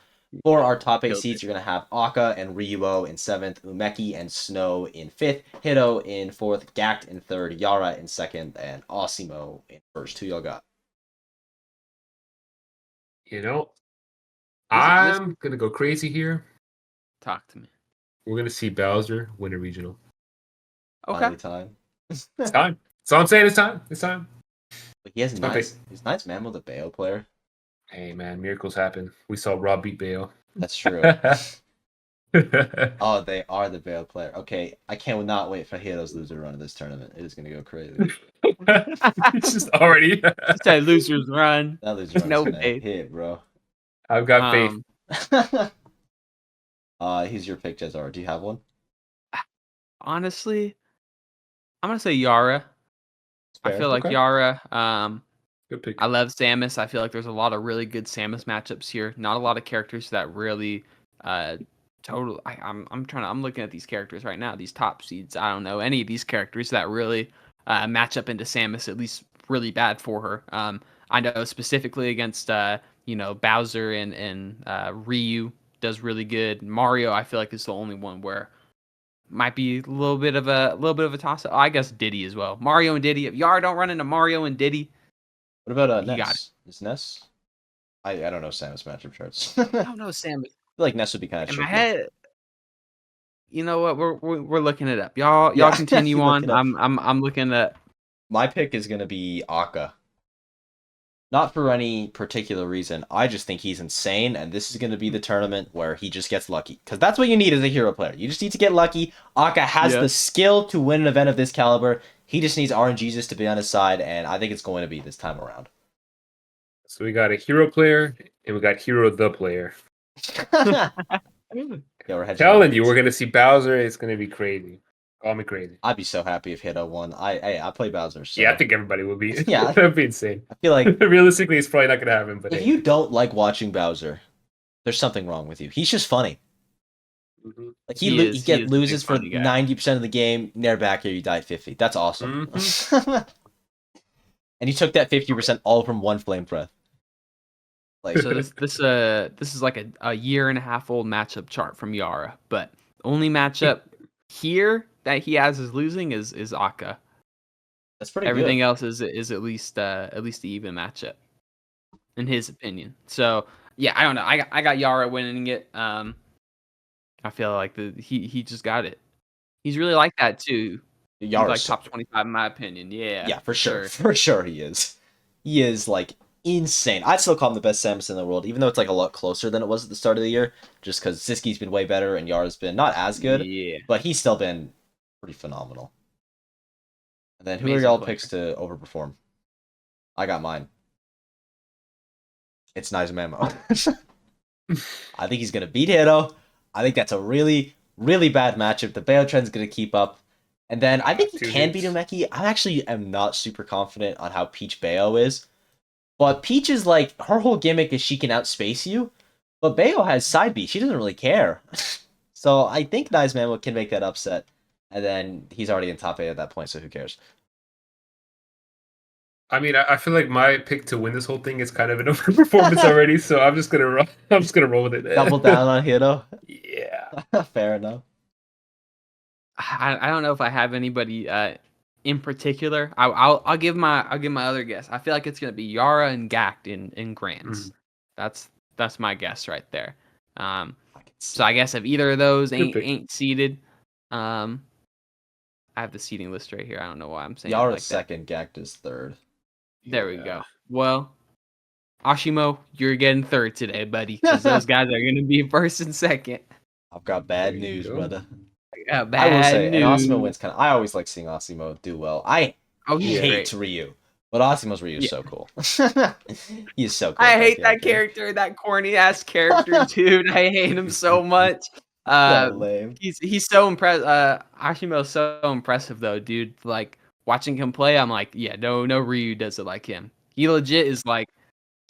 For our top 8 seeds, you're going to have Akka and Ryuo in 7th, Umeki and Snow in 5th, Hito in 4th, Gact in 3rd, Yara in 2nd, and Osimo in 1st. Who y'all got? I'm going to go crazy here. Talk to me. We're going to see Bowser win a regional. Okay. Finally time. It's time. That's all I'm saying. It's time. It's time. But he has he's nice man with a Bayo player. Hey, man, miracles happen. We saw Rob beat Bayo. That's true. Oh, they are the Bayo player. Okay, I cannot wait for Hito's loser run of this tournament. It is going to go crazy. It's just already. Just that loser's run. That loser run's going to hit, bro. I've got faith. Here's your pick, Jazar. Do you have one? Honestly, I'm going to say Yara. I feel like Yara. Good pick. I love Samus. I feel like there's a lot of really good Samus matchups here. Not a lot of characters that really I'm looking at these characters right now, these top seeds. I don't know any of these characters that really match up into Samus, at least really bad for her. I know specifically against Bowser and Ryu does really good. Mario, I feel like, is the only one where might be a little bit of a toss up. I guess Diddy as well. Mario and Diddy. If Yara don't run into Mario and Diddy. What about Ness? Got it. Is Ness? I don't know Samus matchup charts. I don't know Samus. I feel like Ness would be kind of in tricky. my head. You know what? We're looking it up. Y'all continue on. I'm looking at. My pick is gonna be Akka. Not for any particular reason. I just think he's insane, and this is going to be the tournament where he just gets lucky. Because that's what you need as a hero player. You just need to get lucky. Akka has the skill to win an event of this caliber. He just needs RNGesus to be on his side, and I think it's going to be this time around. So we got a hero player, and we got hero the player. Telling you, we're going to see Bowser. It's going to be crazy. Call me crazy. I'd be so happy if Hito won. I play Bowser. So. Yeah, I think everybody would be. Yeah, that'd be insane. I feel like realistically, it's probably not gonna happen. But if you don't like watching Bowser, there's something wrong with you. He's just funny. Mm-hmm. Like he loses for 90% of the game. Never back here, you die at 50. That's awesome. Mm-hmm. And he took that 50% all from one flame breath. Like so, this is like a year and a half old matchup chart from Yara, but only matchup here that he has is losing is Akka. That's pretty Everything good. else is at least the even matchup, in his opinion. So yeah, I don't know. I got Yara winning it. I feel like he just got it. He's really like that too. Yara's like top 25 in my opinion. Yeah. Yeah, for sure. For sure he is. He is like insane. I'd still call him the best Samus in the world, even though it's like a lot closer than it was at the start of the year, just because Siski's been way better and Yara's been not as good, Yeah. but he's still been pretty phenomenal. And then who Amazing are y'all player. picks to overperform? I got mine. It's Nizamamo. I think he's gonna beat Hito. I think that's a really, really bad matchup. The Bayo trend's gonna keep up. And then I think he can beat Umeki. I actually am not super confident on how Peach Bayo is. But Peach is like, her whole gimmick is she can outspace you. But Bayo has side B. She doesn't really care. So I think Nizamamo can make that upset. And then he's already in top 8 at that point, so who cares? I mean, I feel like my pick to win this whole thing is kind of an overperformance already, so I'm just gonna roll with it. Double down on Hito? Yeah. Fair enough. I don't know if I have anybody in particular. I'll give my other guess. I feel like it's gonna be Yara and Gact in Grands. That's my guess right there. So I guess if either of those ain't seeded, I have the seeding list right here. I don't know why I'm saying Yara's like second, Gact is third. There we go. Well, Ashimo, you're getting third today, buddy, because those guys are gonna be first and second. I've got bad news, brother. I will say, and Asimo wins kind of. I always like seeing Asimo do well. I hate Ryu, but Asimo's Ryu is so cool. He's so cool. I hate that character, that corny ass character, dude. I hate him so much. So lame. He's so impressive. Ashimo's so impressive though, dude. Like watching him play, I'm like, yeah, no Ryu does it like him. He legit is like,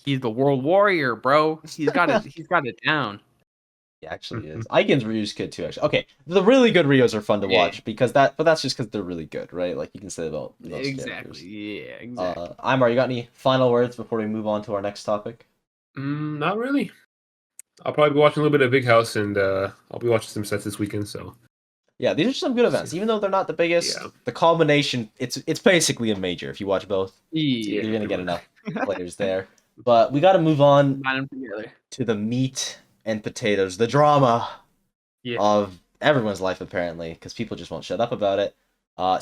he's the world warrior, bro. He's got it down. He actually is. Aiken's Ryu's good too, actually. Okay, the really good Ryus are fun to watch because that's just because they're really good, right? Like you can say about those characters. Yeah, exactly. Imar, you got any final words before we move on to our next topic? Not really. I'll probably be watching a little bit of Big House, and I'll be watching some sets this weekend. So yeah, these are some good events, even though they're not the biggest. Yeah. The culmination, it's basically a major. If you watch both, you're gonna get enough players there. But we got to move on to the meat and potatoes, the drama of everyone's life, apparently, because people just won't shut up about it.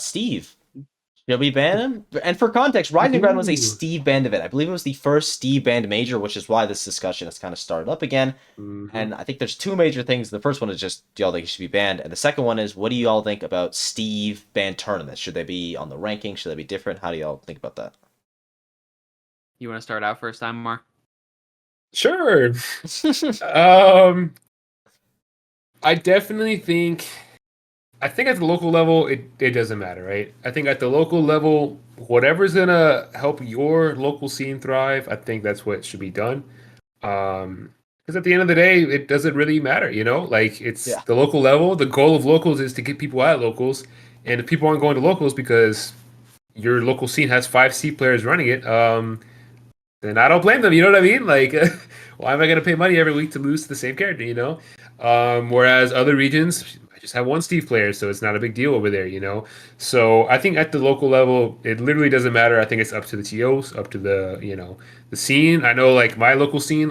Steve, should we ban him? And for context, Rising Ground was a Steve banned event. I believe it was the first Steve banned major, which is why this discussion has kind of started up again. And I think there's two major things. The first one is just, do y'all think he should be banned? And the second one is, what do y'all think about Steve banned tournaments? Should they be on the ranking? Should they be different? How do y'all think about that? You want to start out first time, Mar? Sure. I definitely think at the local level it doesn't matter, right? I think at the local level, whatever's gonna help your local scene thrive, I think that's what should be done. Because at the end of the day, it doesn't really matter, you know? Like it's the local level. The goal of locals is to get people at locals, and if people aren't going to locals because your local scene has 5 C players running it, then I don't blame them. You know what I mean? Like, why am I going to pay money every week to lose to the same character, you know? Whereas other regions, I just have one Steve player, so it's not a big deal over there, you know? So I think at the local level, it literally doesn't matter. I think it's up to the TOs, up to the, you know, the scene. I know, like, my local scene,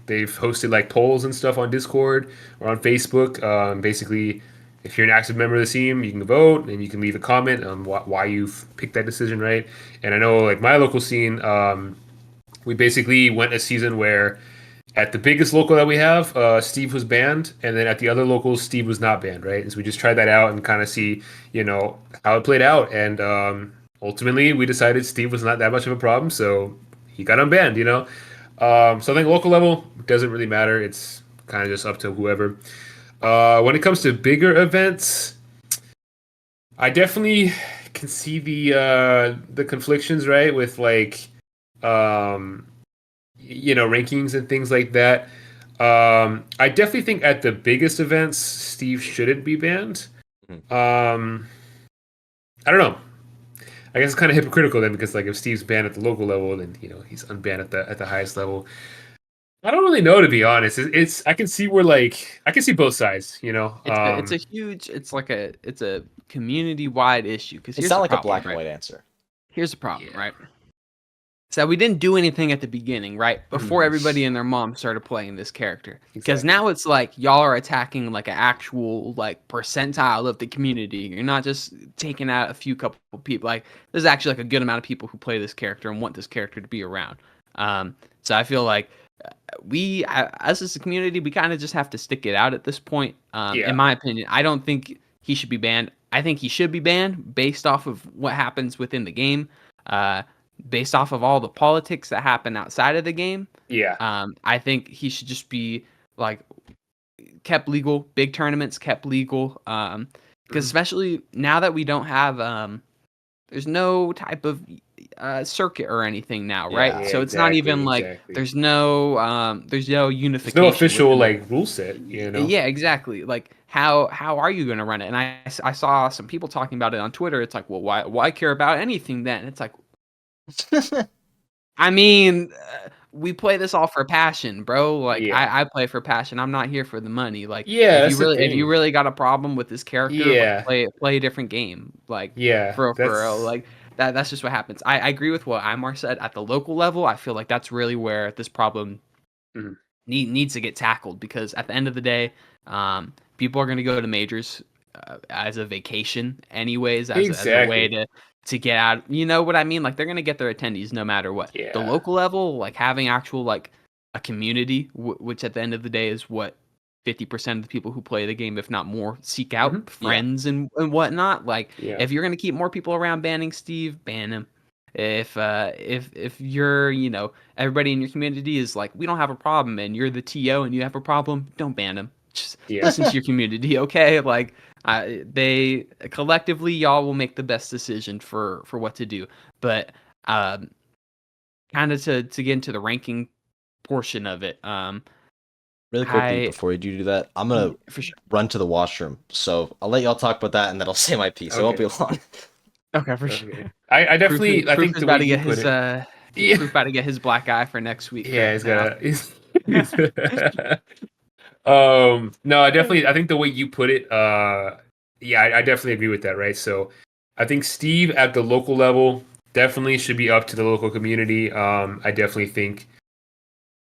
they've hosted, like, polls and stuff on Discord or on Facebook. Basically, if you're an active member of the team, you can vote and you can leave a comment on why you've picked that decision, right? And I know, like, my local scene, we basically went a season where at the biggest local that we have, Steve was banned, and then at the other locals, Steve was not banned, right? And so we just tried that out and kind of see, you know, how it played out. And ultimately, we decided Steve was not that much of a problem, so he got unbanned, you know? So I think local level doesn't really matter. It's kind of just up to whoever. When it comes to bigger events, I definitely can see the conflictions, right? With like, you know, rankings and things like that. I definitely think at the biggest events, Steve shouldn't be banned. I don't know. I guess it's kind of hypocritical then, because like if Steve's banned at the local level, then you know he's unbanned at the highest level. I don't really know, to be honest. It's I can see where like I can see both sides. You know, it's a huge. It's a community wide issue because it's not like a black and white answer. Here's the problem, right? So we didn't do anything at the beginning, right? Before everybody and their mom started playing this character. Because now it's like y'all are attacking like an actual like percentile of the community. You're not just taking out a few couple people. Like there's actually like a good amount of people who play this character and want this character to be around. So I feel like we, as a community, we kind of just have to stick it out at this point. In my opinion, I don't think he should be banned. I think he should be banned based off of what happens within the game, based off of all the politics that happen outside of the game. I think he should just be like kept legal, big tournaments kept legal. Because especially now that we don't have, there's no type of circuit or anything now, right? Yeah, So it's not even like there's no unification. There's no official like rule set, you know? Yeah, exactly. Like how are you going to run it? And I saw some people talking about it on Twitter. It's like, well, why care about anything then? It's like, I mean, we play this all for passion, bro. Like I play for passion. I'm not here for the money. Like if you really got a problem with this character, like, play a different game. Like for real. Like that's just what happens. I agree with what Imar said. At the local level, I feel like that's really where this problem needs to get tackled, because at the end of the day, people are going to go to majors as a vacation anyways, as a way to get out. You know what I mean? Like they're going to get their attendees no matter what. The local level, like having actual like a community, which at the end of the day is what 50% of the people who play the game, if not more, seek out friends and whatnot. Like if you're going to keep more people around banning Steve, ban him. If you're, you know, everybody in your community is like, we don't have a problem, and you're the TO and you have a problem, don't ban him. Just listen to your community, okay? Like they collectively, y'all will make the best decision for what to do. But kind of to get into the ranking portion of it, really quickly before you do that, I'm gonna run to the washroom, so I'll let y'all talk about that, and then I'll say my piece. It won't be long. Okay, for sure. I definitely, I think the about to get his Proof about to get his black eye for next week. Yeah, he's got. No, I think the way you put it, yeah, I definitely agree with that, right? So I think Steve at the local level definitely should be up to the local community. I definitely think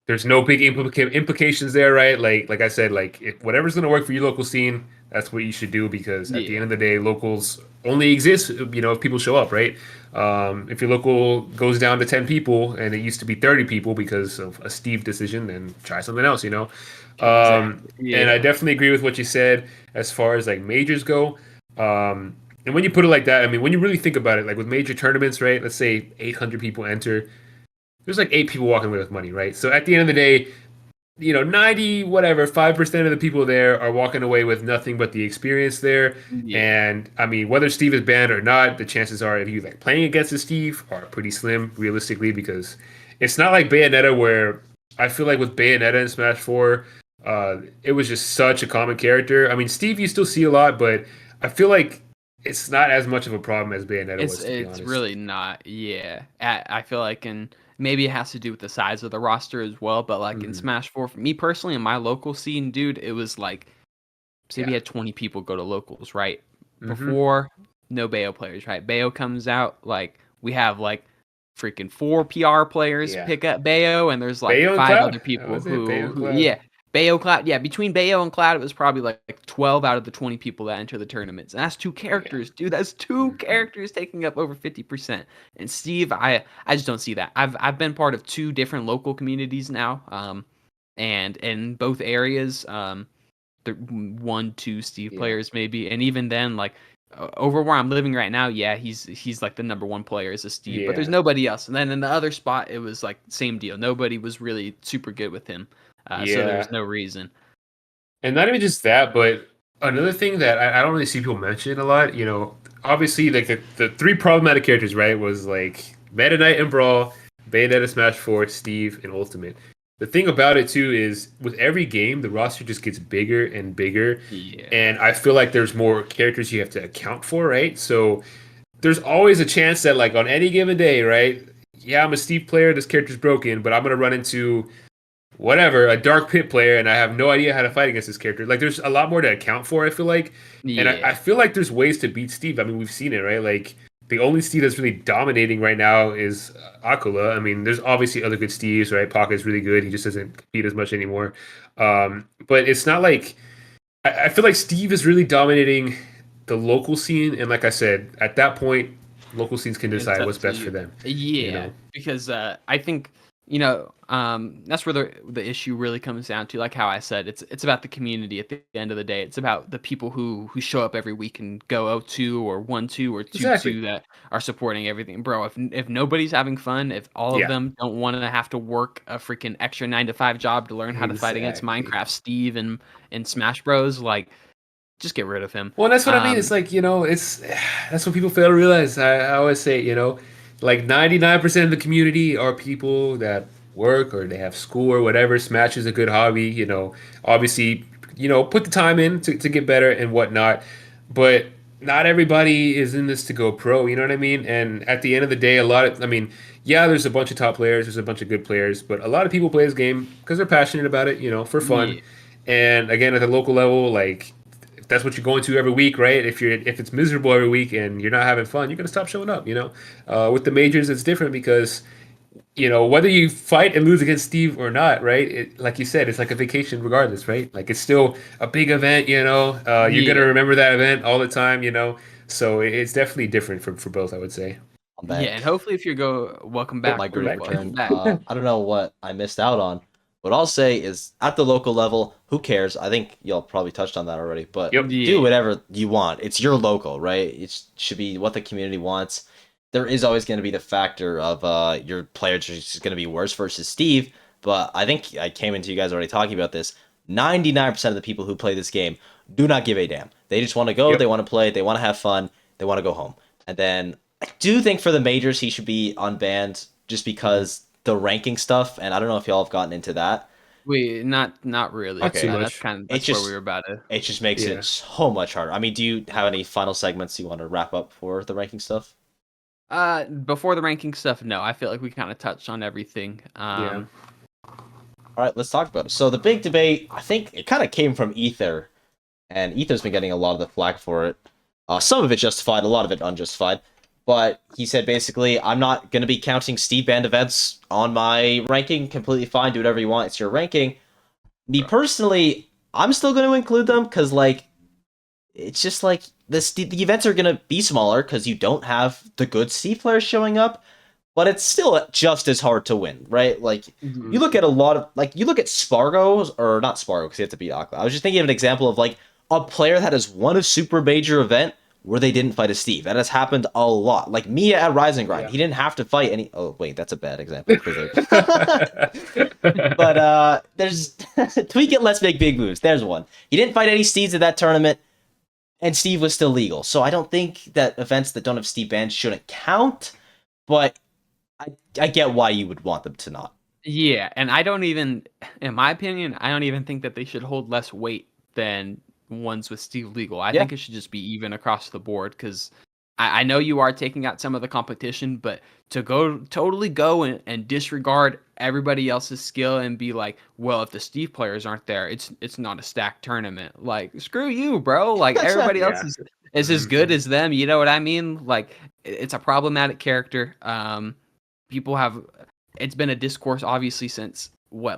there's no big implications there, right? Like I said, like if whatever's going to work for your local scene, that's what you should do, because at the end of the day, locals only exist, you know, if people show up, right? If your local goes down to 10 people and it used to be 30 people because of a Steve decision, then try something else, you know? And I definitely agree with what you said as far as like majors go. And when you put it like that, I mean, when you really think about it, like with major tournaments, right? Let's say 800 people enter. There's like 8 people walking away with money, right? So at the end of the day, you know, 5% of the people there are walking away with nothing but the experience there. And I mean, whether Steve is banned or not, the chances are if you like playing against a Steve are pretty slim, realistically, because it's not like Bayonetta, where I feel like with Bayonetta in Smash 4, it was just such a common character. I mean, Steve you still see a lot, but I feel like it's not as much of a problem as Bayonetta was, to be honest. It's really not, I feel like maybe it has to do with the size of the roster as well, but like in Smash 4, for me personally, in my local scene, dude, it was like, say we had 20 people go to locals, right? Before, no Bayo players, right? Bayo comes out, like, we have like freaking 4 PR players pick up Bayo, and there's like Bayo 5 other people who Bayo Cloud, between Bayo and Cloud, it was probably like 12 out of the 20 people that enter the tournaments. And that's 2 characters, dude. That's 2 characters taking up over 50%. And Steve, I just don't see that. I've been part of 2 different local communities now, and in both areas, the 1, 2 Steve players maybe, and even then, like over where I'm living right now, he's like the number 1 player is a Steve, but there's nobody else. And then in the other spot, it was like same deal. Nobody was really super good with him. So there's no reason. And not even just that, but another thing that I don't really see people mention a lot, you know, obviously like the 3 problematic characters, right, was like Meta Knight and Brawl, Bayonetta, Smash 4, Steve, and Ultimate. The thing about it too is with every game, the roster just gets bigger and bigger. And I feel like there's more characters you have to account for, right? So there's always a chance that like on any given day, right? Yeah, I'm a Steve player, this character's broken, but I'm going to run into whatever, a Dark Pit player, and I have no idea how to fight against this character. Like, there's a lot more to account for, I feel like. And I feel like there's ways to beat Steve. I mean, we've seen it, right? Like, the only Steve that's really dominating right now is Akula. I mean, there's obviously other good Steves, right? Pocket's really good. He just doesn't compete as much anymore. But it's not like... I feel like Steve is really dominating the local scene. And like I said, at that point, local scenes can decide what's best for them. Because I think... that's where the issue really comes down to. Like how I said, it's about the community at the end of the day. It's about the people who show up every week and go 0-2 or 1-2 or 2-2 Exactly. that are supporting everything. Bro, if nobody's having fun, if all of them don't want to have to work a freaking extra 9 to 5 job to learn how to fight against Minecraft Steve and Smash Bros, like, just get rid of him. Well, that's what I mean. It's like, that's what people fail to realize. I always say, like 99% of the community are people that work or they have school or whatever. Smash is a good hobby, obviously, put the time in to get better and whatnot. But not everybody is in this to go pro, you know what I mean? And at the end of the day, there's a bunch of top players, there's a bunch of good players, but a lot of people play this game because they're passionate about it, for fun. Yeah. And again, at the local level, like, if that's what you're going to every week, right? If it's miserable every week and you're not having fun, you're gonna stop showing up. With the majors, it's different because whether you fight and lose against Steve or not, right? Like you said, it's like a vacation regardless, right? Like it's still a big event. You're gonna remember that event all the time. So it's definitely different for both, I would say. Yeah, and hopefully if you welcome back. My great return. I don't know what I missed out on. What I'll say is, at the local level, who cares? I think y'all probably touched on that already, but do whatever you want. It's your local, right? It should be what the community wants. There is always going to be the factor of your players are just going to be worse versus Steve, but I think I came into you guys already talking about this. 99% of the people who play this game do not give a damn. They just want to go, they want to play, they want to have fun, they want to go home. And then I do think for the majors, he should be unbanned just because the ranking stuff, and I don't know if y'all have gotten into that. Not really. Okay, that's where we were about to. It just makes it so much harder. I mean, do you have any final segments you want to wrap up for the ranking stuff? Before the ranking stuff, no. I feel like we kind of touched on everything. All right, let's talk about it. So the big debate, I think it kind of came from Ether, and Ether's been getting a lot of the flack for it. Some of it justified, a lot of it unjustified. But he said basically, I'm not going to be counting Steve banned events on my ranking. Completely fine. Do whatever you want. It's your ranking. Me personally, I'm still going to include them because, like, it's just like the events are going to be smaller because you don't have the good Steve players showing up. But it's still just as hard to win, right? Like, you look at a lot of, like, you look at Spargo, or not Spargo because he had to beat Aqua. I was just thinking of an example of, like, a player that has won a super major event where they didn't fight a Steve. That has happened a lot. Like Mia at Rise and Grind. He didn't have to fight any... Oh, wait, that's a bad example. But there's... Tweak it, let's make big moves. There's one. He didn't fight any Steves at that tournament, and Steve was still legal. So I don't think that events that don't have Steve banned shouldn't count, but I get why you would want them to not. Yeah, and I don't even... In my opinion, I don't even think that they should hold less weight than ones with Steve legal. I think it should just be even across the board because I know you are taking out some of the competition, but to totally go and disregard everybody else's skill and be like, well, if the Steve players aren't there, it's not a stacked tournament. Like, screw you, bro. Like, everybody else is as good as them. You know what I mean? Like, it's a problematic character. People have... It's been a discourse, obviously, since,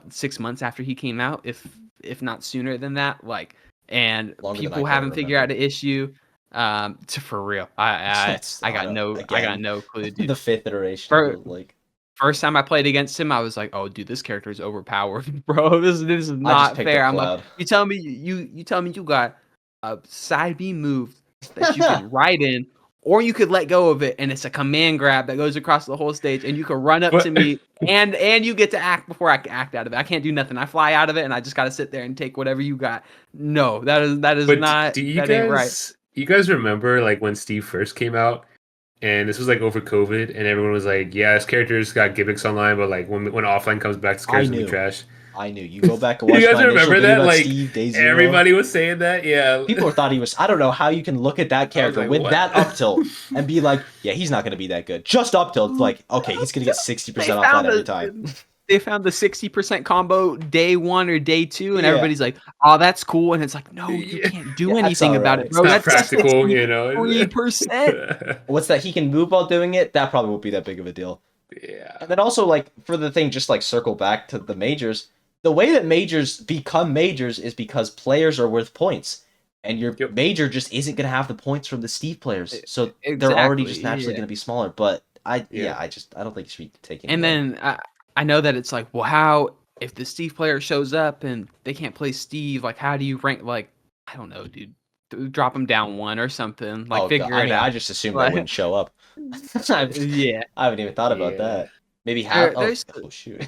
6 months after he came out, if not sooner than that. Like... And people haven't figured out the issue. For real, I got no clue, dude. The 5th iteration, first time I played against him, I was like, "Oh, dude, this character is overpowered, bro. This is not fair." I'm like, "You tell me you got a side B move that you can ride in, or you could let go of it, and it's a command grab that goes across the whole stage, and you can run up to me, and you get to act before I can act out of it. I can't do nothing. I fly out of it, and I just got to sit there and take whatever you got." No, that is not. Ain't right. You guys remember like when Steve first came out, and this was like over COVID, and everyone was like, "Yeah, his character's got gimmicks online, but like when offline comes back, this character's gonna be trash." I knew. You go back and watch. You guys remember that? Like Steve, everybody was saying that. Yeah, people thought he was. I don't know how you can look at that character with that up tilt and be like, "Yeah, he's not gonna be that good." Just up tilt, like, okay, he's gonna get 60% off that every time. They found the 60% combo day 1 or day 2, and everybody's like, "Oh, that's cool." And it's like, no, you can't do anything about it, bro. That's practical, 3%. What's that? He can move while doing it. That probably won't be that big of a deal. Yeah. And then also, like, for the thing, just like circle back to the majors. The way that majors become majors is because players are worth points, and your major just isn't going to have the points from the Steve players, so they're already just naturally going to be smaller. But I don't think you should be taking. And then I know that it's like, well, how if the Steve player shows up and they can't play Steve, like how do you rank? Like I don't know, dude. Drop him down one or something. Like Oh god, figure I it mean, out. I just assumed they Like, wouldn't show up. yeah, I haven't even thought about Yeah. that. Maybe half. Oh, there's oh shoot.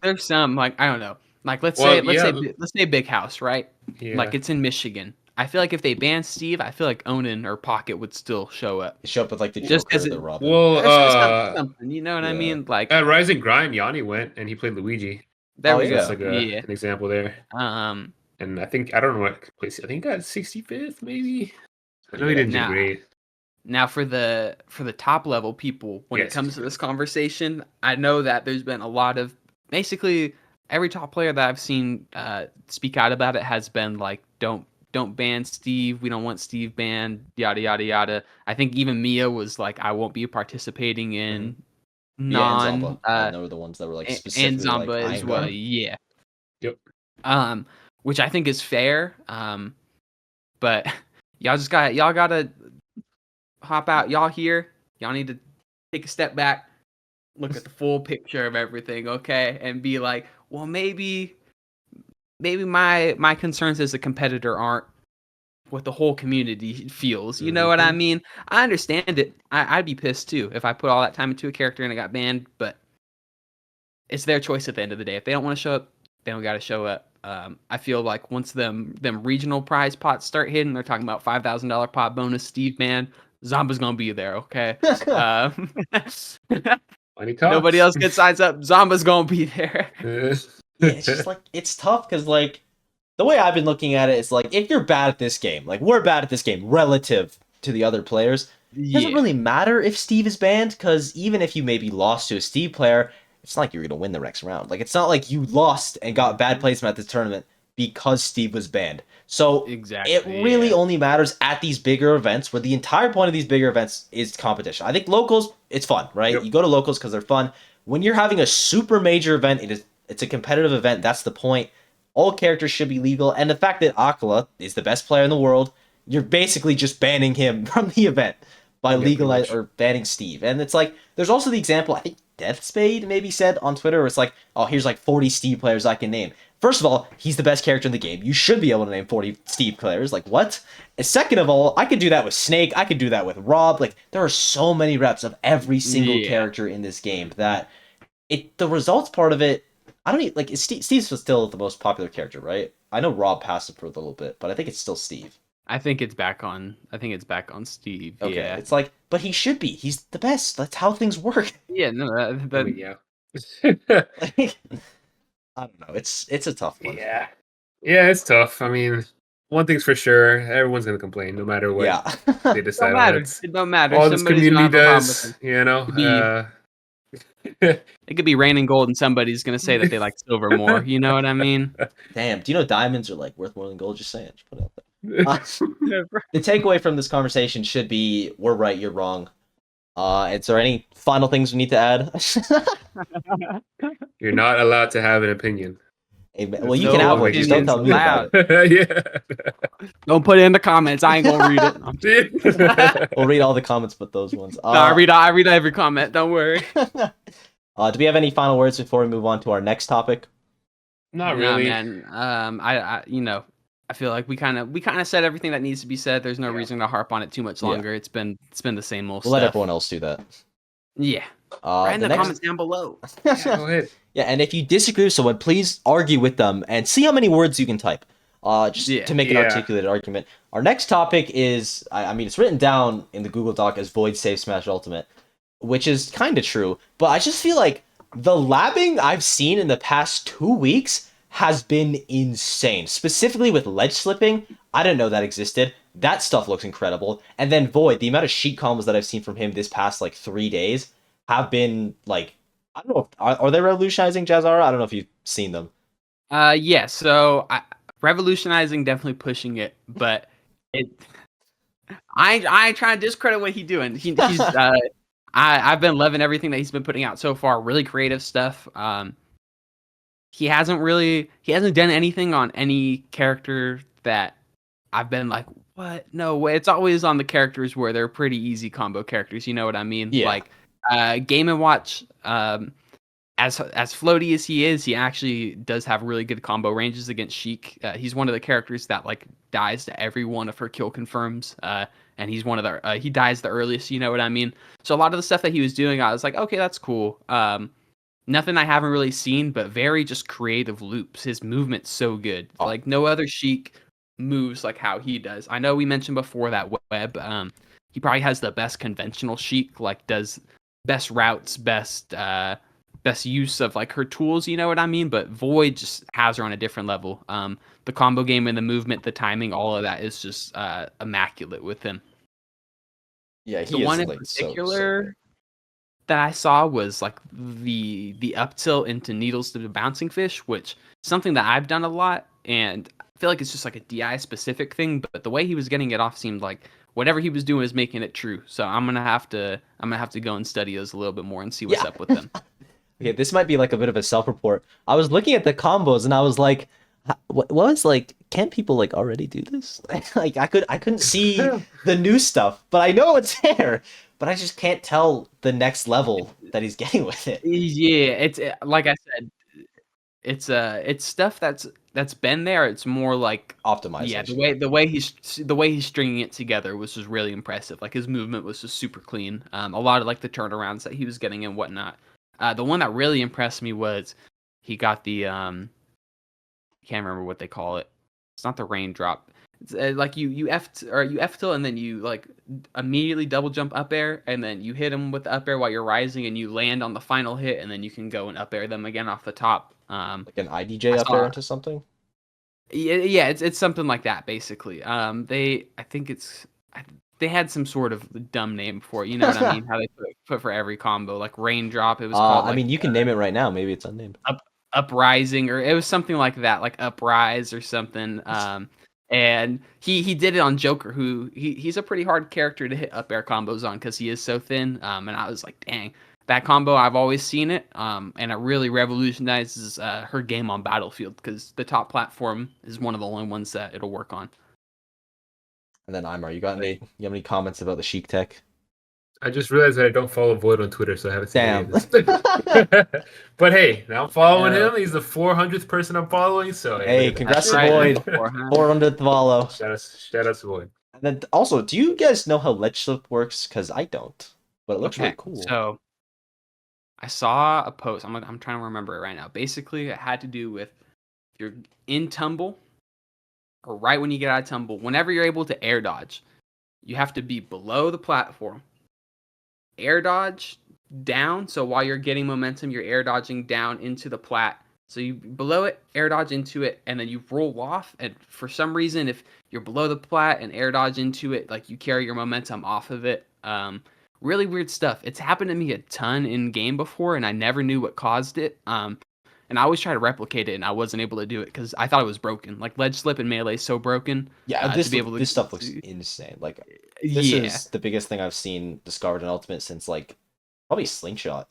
there's some like I don't know. Like let's Well, say yeah. let's say Big House, right? Like Yeah. it's in Michigan. I feel like if they ban Steve, I feel like Onan or Pocket would still show up. They show up with like the Just Joker, 'cause the it- Robin. Well, Something, you know what I yeah. mean? Like at Rise and Grind, Yanni went and he played Luigi. there Oh, we yeah. go. That's like Yeah. an example there. And I think I don't know what place. I think he got 65th, maybe. I know he didn't do Nah. great. Now for the top level people, when it Yes. comes to this conversation, I know that there's been a lot of basically every top player that I've seen speak out about it has been like, don't ban Steve. We don't want Steve banned. Yada yada yada. I think even Mia was like, I won't be participating in Yeah, and non Zamba. And they were the ones that were like and specifically Zamba like, I as ain't well. going. Yeah. Yep. Which I think is fair. But y'all gotta hop out. Y'all here. Y'all need to take a step back, look at the full picture of everything, okay? And be like, well, maybe my concerns as a competitor aren't what the whole community feels. You know what I mean? I understand it. I'd be pissed too if I put all that time into a character and it got banned, but it's their choice at the end of the day. If they don't want to show up, they don't got to show up. I feel like once them regional prize pots start hitting, they're talking about $5,000 pot bonus. Steve man, Zamba's gonna be there. Okay. Nobody else gets signs up. Zamba's gonna be there. Yeah, it's just like it's tough because like the way I've been looking at it is like if you're bad at this game, like we're bad at this game relative to the other players, it doesn't really matter if Steve is banned because even if you maybe lost to a Steve player, it's not like you're gonna win the next round. Like it's not like you lost and got bad placement at this tournament because Steve was banned. So Exactly. it really only matters at these bigger events where the entire point of these bigger events is competition. I think locals, it's fun, right? Yep. You go to locals because they're fun. When you're having a super major event, it's a competitive event. That's the point. All characters should be legal. And the fact that Akala is the best player in the world, you're basically just banning him from the event by legalizing or banning Steve. And it's like, there's also the example, I think Deathspade maybe said on Twitter, where it's like, oh, here's like 40 Steve players I can name. First of all, he's the best character in the game. You should be able to name 40 Steve players. Like, what? And second of all, I could do that with Snake. I could do that with Rob. Like, there are so many reps of every single character in this game that the results part of it, I don't even, like, Steve's still the most popular character, right? I know Rob passed it for a little bit, but I think it's still Steve. I think it's back on Steve. Okay, Yeah. it's like, but he should be. He's the best. That's how things work. Yeah, no, Yeah. Like, I don't know. It's a tough one. Yeah, it's tough. I mean, one thing's for sure, everyone's gonna complain no matter what they decide on. It don't matter. All this Somebody's community gonna have a problem does, with you know. it could be raining gold, and somebody's gonna say that they like silver more. You know what I mean? Damn. Do you know diamonds are like worth more than gold? Just saying. Just put it out there. The takeaway from this conversation should be: we're right, you're wrong. Is there any final things we need to add? You're not allowed to have an opinion. Amen. Well, you can have one. Just don't tell me about it. Yeah. Don't put it in the comments. I ain't gonna read it. We'll read all the comments, but those ones. No, I read every comment. Don't worry. Do we have any final words before we move on to our next topic? Not really, man. I I feel like we kind of said everything that needs to be said. There's no reason to harp on it too much longer. It's been the same old stuff. Let everyone else do that. Yeah. Write in the comments down below. Go ahead. Yeah, and if you disagree with someone, please argue with them and see how many words you can type. Just to make an articulated argument. Our next topic is, I mean, it's written down in the Google Doc as Void Save Smash Ultimate, which is kind of true. But I just feel like the labbing I've seen in the past 2 weeks has been insane. Specifically with ledge slipping, I didn't know that existed. That stuff looks incredible. And then Void, the amount of sheet combos that I've seen from him this past like 3 days have been like, I don't know, are they revolutionizing JAZARA? I don't know if you've seen them. Yeah, so revolutionizing, definitely pushing it, but I ain't trying to discredit what he's doing. He's I've been loving everything that he's been putting out so far. Really creative stuff. He hasn't done anything on any character that I've been like, what? No way. It's always on the characters where they're pretty easy combo characters. You know what I mean? Yeah. Like Game & Watch. as floaty as he is, he actually does have really good combo ranges against Sheik. He's one of the characters that like dies to every one of her kill confirms, and he's one of the he dies the earliest. You know what I mean? So a lot of the stuff that he was doing, I was like, okay, that's cool. Nothing I haven't really seen, but very just creative loops. His movement's so good. Oh. Like no other Sheik moves like how he does. I know we mentioned before that Webb. He probably has the best conventional Sheik. Like does best routes, best use of like her tools, you know what I mean? But Void just has her on a different level. The combo game and the movement, the timing, all of that is just immaculate with him. Yeah, the one in particular that I saw was like the up tilt into needles to the bouncing fish, which is something that I've done a lot, and I feel like it's just like a DI specific thing. But the way he was getting it off seemed like whatever he was doing was making it true. So I'm gonna have to go and study those a little bit more and see what's up with them. Okay, this might be like a bit of a self-report. I was looking at the combos and I was like, what was like, can't people like already do this? Like I couldn't see the new stuff, but I know it's there, but I just can't tell the next level that he's getting with it. Yeah, it's like I said, it's stuff that's been there. It's more like Optimization. Yeah, the way he's stringing it together was just really impressive. Like his movement was just super clean. A lot of like the turnarounds that he was getting and whatnot. The one that really impressed me was he got the I can't remember what they call it. It's not the raindrop. It's like you F tilt and then you like immediately double jump up air and then you hit him with the up air while you're rising and you land on the final hit and then you can go and up air them again off the top. Like an IDJ up air into something. Yeah, it's something like that basically. They had some sort of dumb name for it. You know what I mean? How they put for every combo, like raindrop. It was called. I mean, you can name it right now. Maybe it's unnamed. Uprising, or it was something like that, like uprise or something. And he did it on Joker, who he's a pretty hard character to hit up air combos on because he is so thin. And I was like, dang, that combo I've always seen it. And it really revolutionizes her game on Battlefield because the top platform is one of the only ones that it'll work on. And then Imar, you have any comments about the Sheik tech? I just realized that I don't follow Void on Twitter, so I haven't seen any of this. But hey, now I'm following him. He's the 400th person I'm following. So hey, congrats to Void. 400th follow. Shout out to Void. And then also, do you guys know how ledge slip works? Because I don't, but it looks really cool. So I saw a post. I'm trying to remember it right now. Basically, it had to do with if you're in tumble, or right when you get out of tumble, whenever you're able to air dodge, you have to be below the platform. Air dodge down, so while you're getting momentum, you're air dodging down into the plat. So you below it, air dodge into it, and then you roll off. And for some reason, if you're below the plat and air dodge into it, like you carry your momentum off of it. Really weird stuff. It's happened to me a ton in game before, and I never knew what caused it. And I always try to replicate it, and I wasn't able to do it because I thought it was broken. Like ledge slip and melee is so broken. Yeah, this stuff looks insane. Like this is the biggest thing I've seen discovered in Ultimate since like probably Slingshot.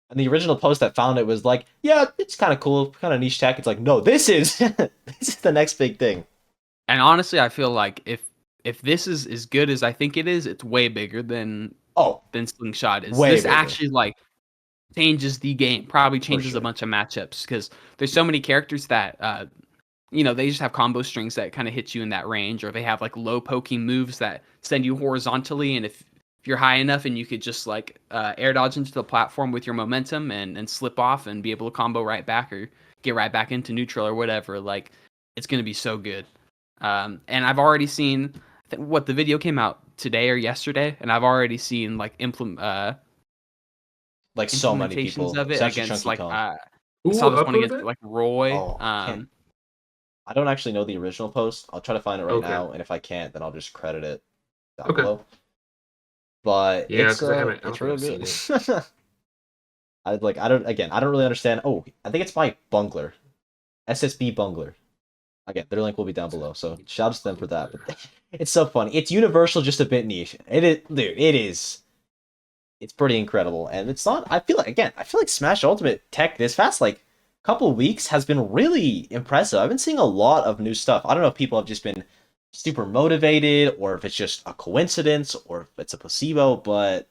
And the original post that found it was like, yeah, it's kind of cool, kind of niche tech. It's like, no, this is this is the next big thing. And honestly, I feel like if this is as good as I think it is, it's way bigger than Slingshot is. This actually like changes the game, probably changes a bunch of matchups because there's so many characters that they just have combo strings that kind of hit you in that range, or they have like low poking moves that send you horizontally, and if you're high enough and you could just like air dodge into the platform with your momentum and slip off and be able to combo right back or get right back into neutral or whatever, like it's going to be so good. And I've already seen the video came out today or yesterday, and I've already seen like like so many people of it against like I saw this one against like Roy. I don't actually know the original post. I'll try to find it right now, and if I can't, then I'll just credit it down below. But yeah, it's real good. I don't really understand. Oh, I think it's by Bungler, SSB Bungler. Again, their link will be down below, so shout out to them for that. But it's so funny. It's universal, just a bit niche. It is, dude. It is. It's pretty incredible, and it's not. I feel like Smash Ultimate tech this past like couple weeks has been really impressive. I've been seeing a lot of new stuff. I don't know if people have just been super motivated, or if it's just a coincidence, or if it's a placebo. But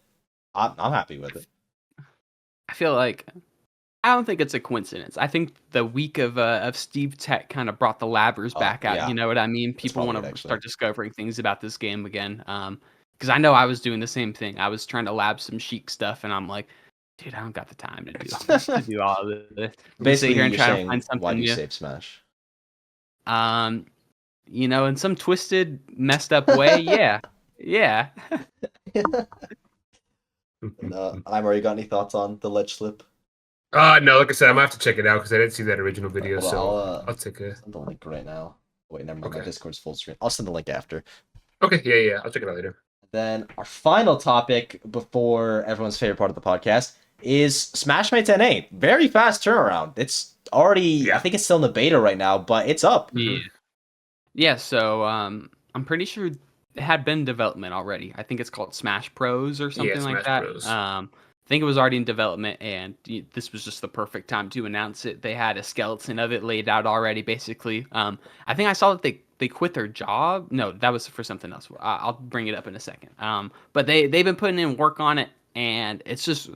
I'm happy with it. I feel like I don't think it's a coincidence. I think the week of Steve Tech kind of brought the labbers back out. Yeah, You know what I mean? that's People probably want it, to actually. start discovering things about this game again. Because I know I was doing the same thing. I was trying to lab some Sheik stuff, and I'm like, dude, I don't got the time to do all of this. To sit Basically, here and you're try to saying, find why something do you new. save Smash? Um, in some twisted, messed up way, yeah, yeah. Imar, you got any thoughts on the ledge slip? No, like I said, I'm gonna have to check it out because I didn't see that original video. Well, So I'll I'll take a. send the link right now. Wait, never mind. My Okay. Discord's full screen. I'll send the link after. Okay. Yeah. I'll check it out later. Then our final topic before everyone's favorite part of the podcast is Smashmates NA. Very fast turnaround. It's already, Yeah. I think it's still in the beta right now, but it's up. Yeah. Yeah, so I'm pretty sure it had been in development already. I think it's called Smash Pros or something like Smash that. Bros. I think it was already in development, and this was just the perfect time to announce it. They had a skeleton of it laid out already, basically. I think I saw that they quit their job. No, that was for something else. I'll bring it up in a second. But they've been putting in work on it, and it's just.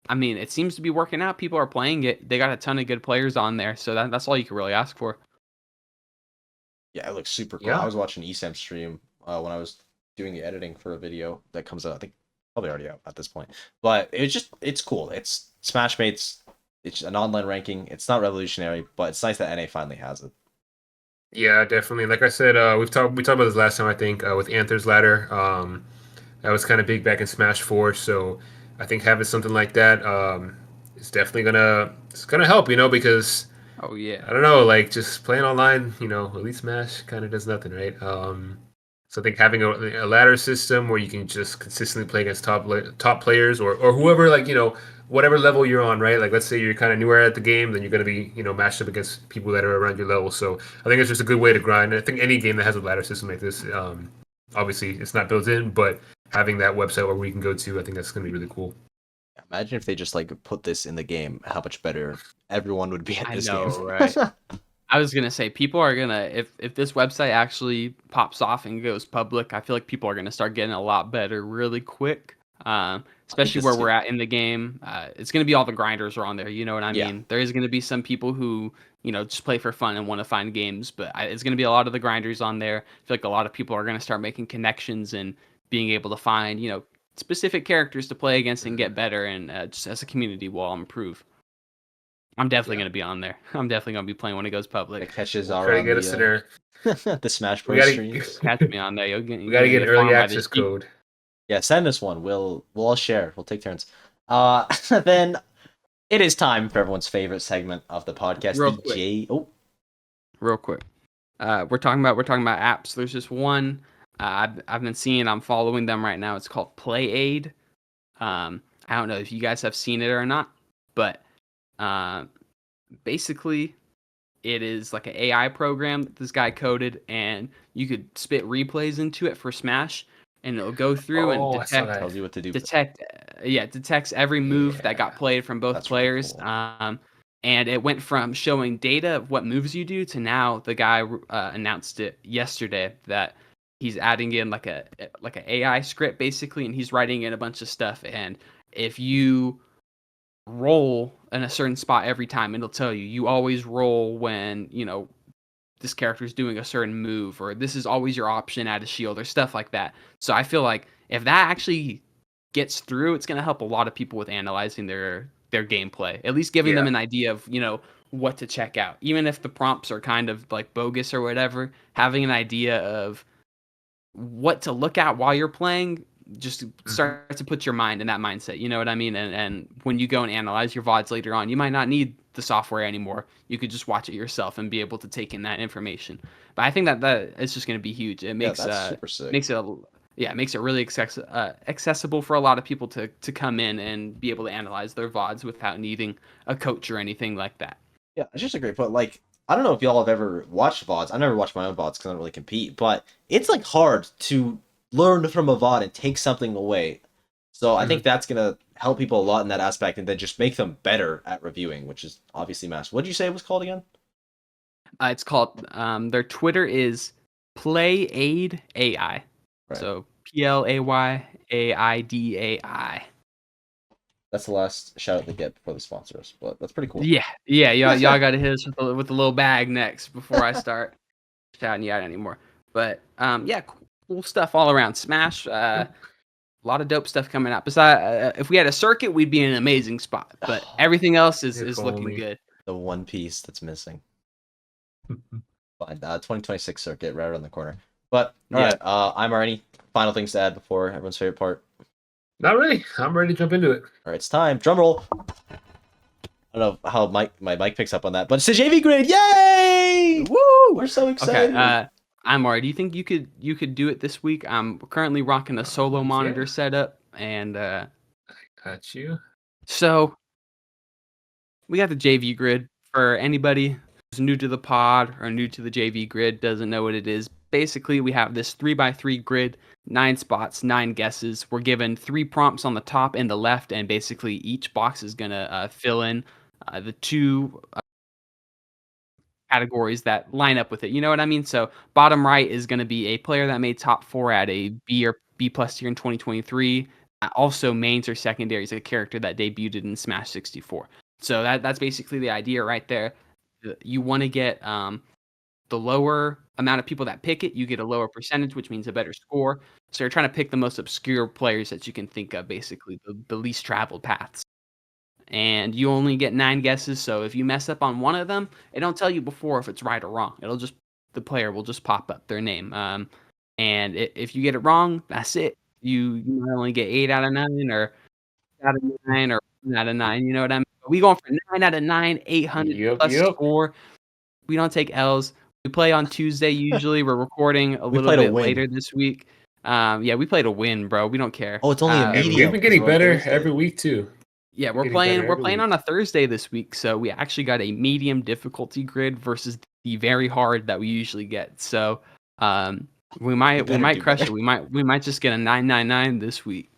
I mean, it seems to be working out. People are playing it. They got a ton of good players on there, so that's all you can really ask for. Yeah, it looks super cool. Yeah. I was watching ESAM stream when I was doing the editing for a video that comes out. I think probably already out at this point. But it's cool. It's Smashmates. It's an online ranking. It's not revolutionary, but it's nice that NA finally has it. Yeah, definitely. Like I said, we talked about this last time. I think with Anther's Ladder, that was kind of big back in Smash 4. So I think having something like that is definitely gonna help. Because Oh yeah. I don't know, like just playing online, Elite Smash kind of does nothing, right? So I think having a ladder system where you can just consistently play against top players or whoever, like whatever level you're on, right? Like let's say you're kind of newer at the game, then you're gonna be matched up against people that are around your level. So I think it's just a good way to grind. I think any game that has a ladder system like this, obviously it's not built in, but having that website where we can go to, I think that's gonna be really cool. Imagine if they just like put this in the game, how much better everyone would be at I this know, game. right? I was gonna say people are gonna if this website actually pops off and goes public, I feel like people are gonna start getting a lot better really quick. Especially where we're at in the game. It's gonna be all the grinders are on there. You know what I Yeah. mean? There is gonna be some people who just play for fun and want to find games, but it's gonna be a lot of the grinders on there. I feel like a lot of people are gonna start making connections and being able to find specific characters to play against and get better, and just as a community will improve. I'm definitely gonna be on there. I'm definitely gonna be playing when it goes public. It catches We'll our try to get us in there. the Smash We Bros gotta streams. Catch me on there. we gotta get an early access code. Yeah, send us one. We'll all share. We'll take turns. Then it is time for everyone's favorite segment of the podcast. Real quick. We're talking about apps. There's just one I've been seeing. I'm following them right now. It's called Play Aid. I don't know if you guys have seen it or not, but basically it is like an AI program that this guy coded, and you could spit replays into it for Smash, and it'll go through and tells you what to do. Detects every move that got played from both players. Really cool. And it went from showing data of what moves you do to now the guy announced it yesterday that he's adding in like an AI script basically, and he's writing in a bunch of stuff. And if you roll in a certain spot every time, it'll tell you always roll when this character is doing a certain move, or this is always your option, add a shield or stuff like that. So I feel like if that actually gets through, it's going to help a lot of people with analyzing their gameplay, at least giving them an idea of what to check out, even if the prompts are kind of like bogus or whatever. Having an idea of what to look at while you're playing just start to put your mind in that mindset, you know what I mean? And when you go and analyze your VODs later on, you might not need the software anymore. You could just watch it yourself and be able to take in that information. But I think that it's just going to be huge. It makes super sick. makes it really accessible for a lot of people to come in and be able to analyze their VODs without needing a coach or anything like that. Yeah, it's just a great point. Like, I don't know if y'all have ever watched VODs. I've never watched my own VODs because I don't really compete, but it's like hard to learn from a VOD and take something away. So I think that's going to help people a lot in that aspect, and then just make them better at reviewing, which is obviously massive. What did you say it was called again? It's called, their Twitter is Play Aid AI. Right. So PLAYAIDAI. That's the last shout out they get before they sponsor us, but that's pretty cool. Yeah, y'all got to hit us with the little bag next before I start shouting you out anymore. But yeah, cool stuff all around. Smash, a lot of dope stuff coming out. Besides, if we had a circuit, we'd be in an amazing spot. But everything else is looking good. The one piece that's missing. Fine, 2026 circuit right around the corner. But all right, I'm already final things to add before everyone's favorite part. Not really. I'm ready to jump into it. All right, it's time. Drum roll. I don't know how my mic picks up on that, but it's a JV grid. Yay! Woo! We're so excited. Okay, Imar, do you think you could do it this week? I'm currently rocking a solo monitor setup, and got you. So we got the JV grid. For anybody who's new to the pod or new to the JV grid, doesn't know what it is. Basically, we have this 3x3 grid, 9 spots, 9 guesses. We're given 3 prompts on the top and the left, and basically each box is gonna fill in the 2 categories that line up with it. You know what I mean? So bottom right is going to be a player that made top 4 at a B or B plus tier in 2023. Also, mains or secondaries, a character that debuted in Smash 64. So that's basically the idea right there. You want to get the lower amount of people that pick it, you get a lower percentage, which means a better score. So you're trying to pick the most obscure players that you can think of, basically the least traveled paths. And you only get 9 guesses, so if you mess up on one of them, it don't tell you before if it's right or wrong. The player will just pop up their name. And if you get it wrong, that's it. You might only get 8 out of 9 or out of 9 or 1 out of 9. You know what I mean? We going for 9 out of 9, 800 plus score. We don't take L's. We play on Tuesday usually. We're recording a little bit later this week. Yeah, we played a win, bro. We don't care. Oh, it's only a medium. We've been getting better every week too. Yeah, we're playing on a Thursday this week, so we actually got a medium difficulty grid versus the very hard that we usually get. So we might crush it. We might just get a 999 this week.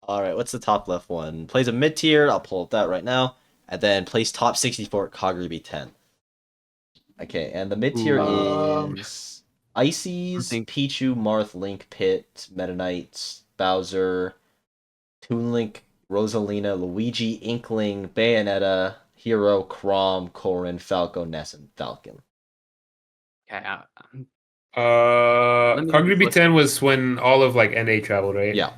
All right, what's the top left one? Plays a mid tier. I'll pull up that right now, and then plays top 64 at Kagura 10. Okay, and the mid tier is Ices, Pichu, Marth, Link, Pit, Meta Knight, Bowser, Toon Link, Rosalina, Luigi, Inkling, Bayonetta, Hero, Chrom, Corrin, Falco, Ness, and Falcon. Okay. Kagura 10 was when all of like NA traveled, right? Yeah.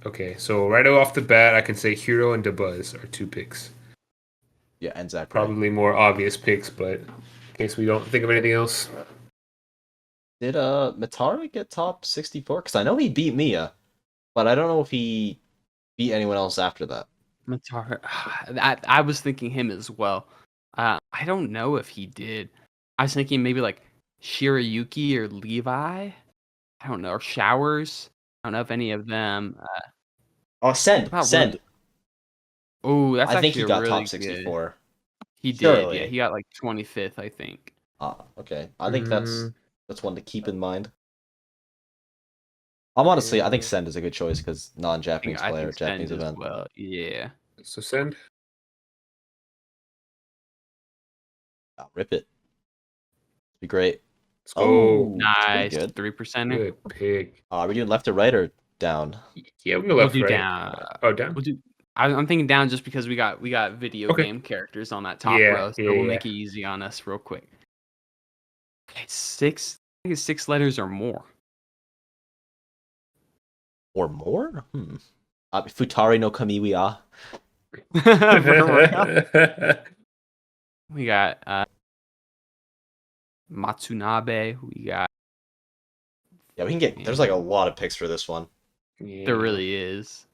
Okay, so right off the bat, I can say Hero and DeBuzz are 2 picks. Yeah, and Zach. Probably more obvious picks, but in case we don't think of anything else. Did Matara get top 64? Because I know he beat Mia, but I don't know if he beat anyone else after that. Matara, I was thinking him as well. I don't know if he did. I was thinking maybe like Shirayuki or Levi. I don't know, or Showers. I don't know if any of them. Send. Oh, that's I think he got really top 64. Good. He did. Surely. Yeah, he got like 25th, I think. Okay. I think that's one to keep in mind. Honestly, I think Send is a good choice because non-Japanese player, Japanese event. Well, yeah. So Send. Rip it. Be great. Oh, nice. 3%. Good pick. Are we doing left or right or down? Yeah, we can left, we'll do right. Down. Oh, down. We'll do. I'm thinking down just because we got video game characters on that top row, so we'll make it easy on us real quick. Okay, 6. I think it's 6 letters or more. Or more? Futari no Kamiwiya. We got Matsunabe. We got. Yeah, we can get. There's like a lot of picks for this one. Yeah. There really is.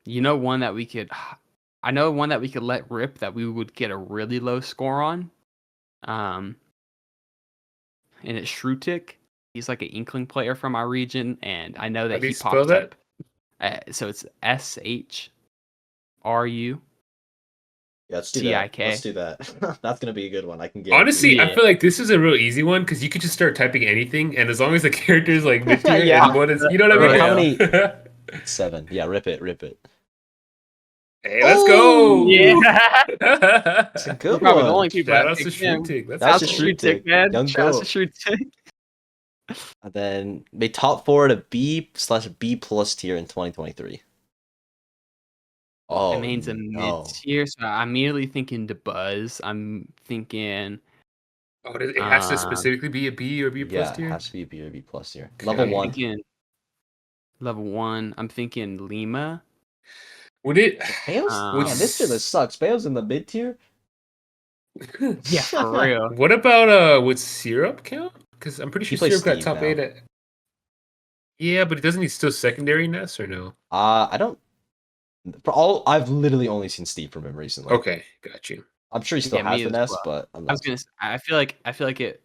You know one that we could. I know one that we could let rip that we would get a really low score on. And it's Shrutik. He's like an Inkling player from our region, and I know that he popped up. So it's SHRU. Yeah, let's do that. Let's do that. That's gonna be a good one. I can get. Honestly, I feel like this is a real easy one because you could just start typing anything, and as long as the character is like mid-tier, you know what I mean? How many? 7. Yeah, rip it. Hey, let's go! Yeah, that's a good one. Probably the only people that's a Shrutik. That's a Shrutik, man. That's a Shrutik. And then they top 4 at a B/B plus tier in 2023. Oh, It means a mid tier, so I'm immediately thinking to Buzz. I'm thinking. Oh, it has to specifically be a B or B plus yeah, tier? it has to be a B or B plus tier. Okay. Level 1. Level 1. I'm thinking Lima. Would it? Man, this tier list sucks. Bayo's in the mid tier. Yeah, for real. What about would Syrup count? Because I'm pretty sure Syrup got top 8 at. Yeah, but doesn't he still secondary Ness or no? I don't. I've literally only seen Steve from him recently. Okay, got you. I'm sure he still has the Ness, but I'm not. I feel like it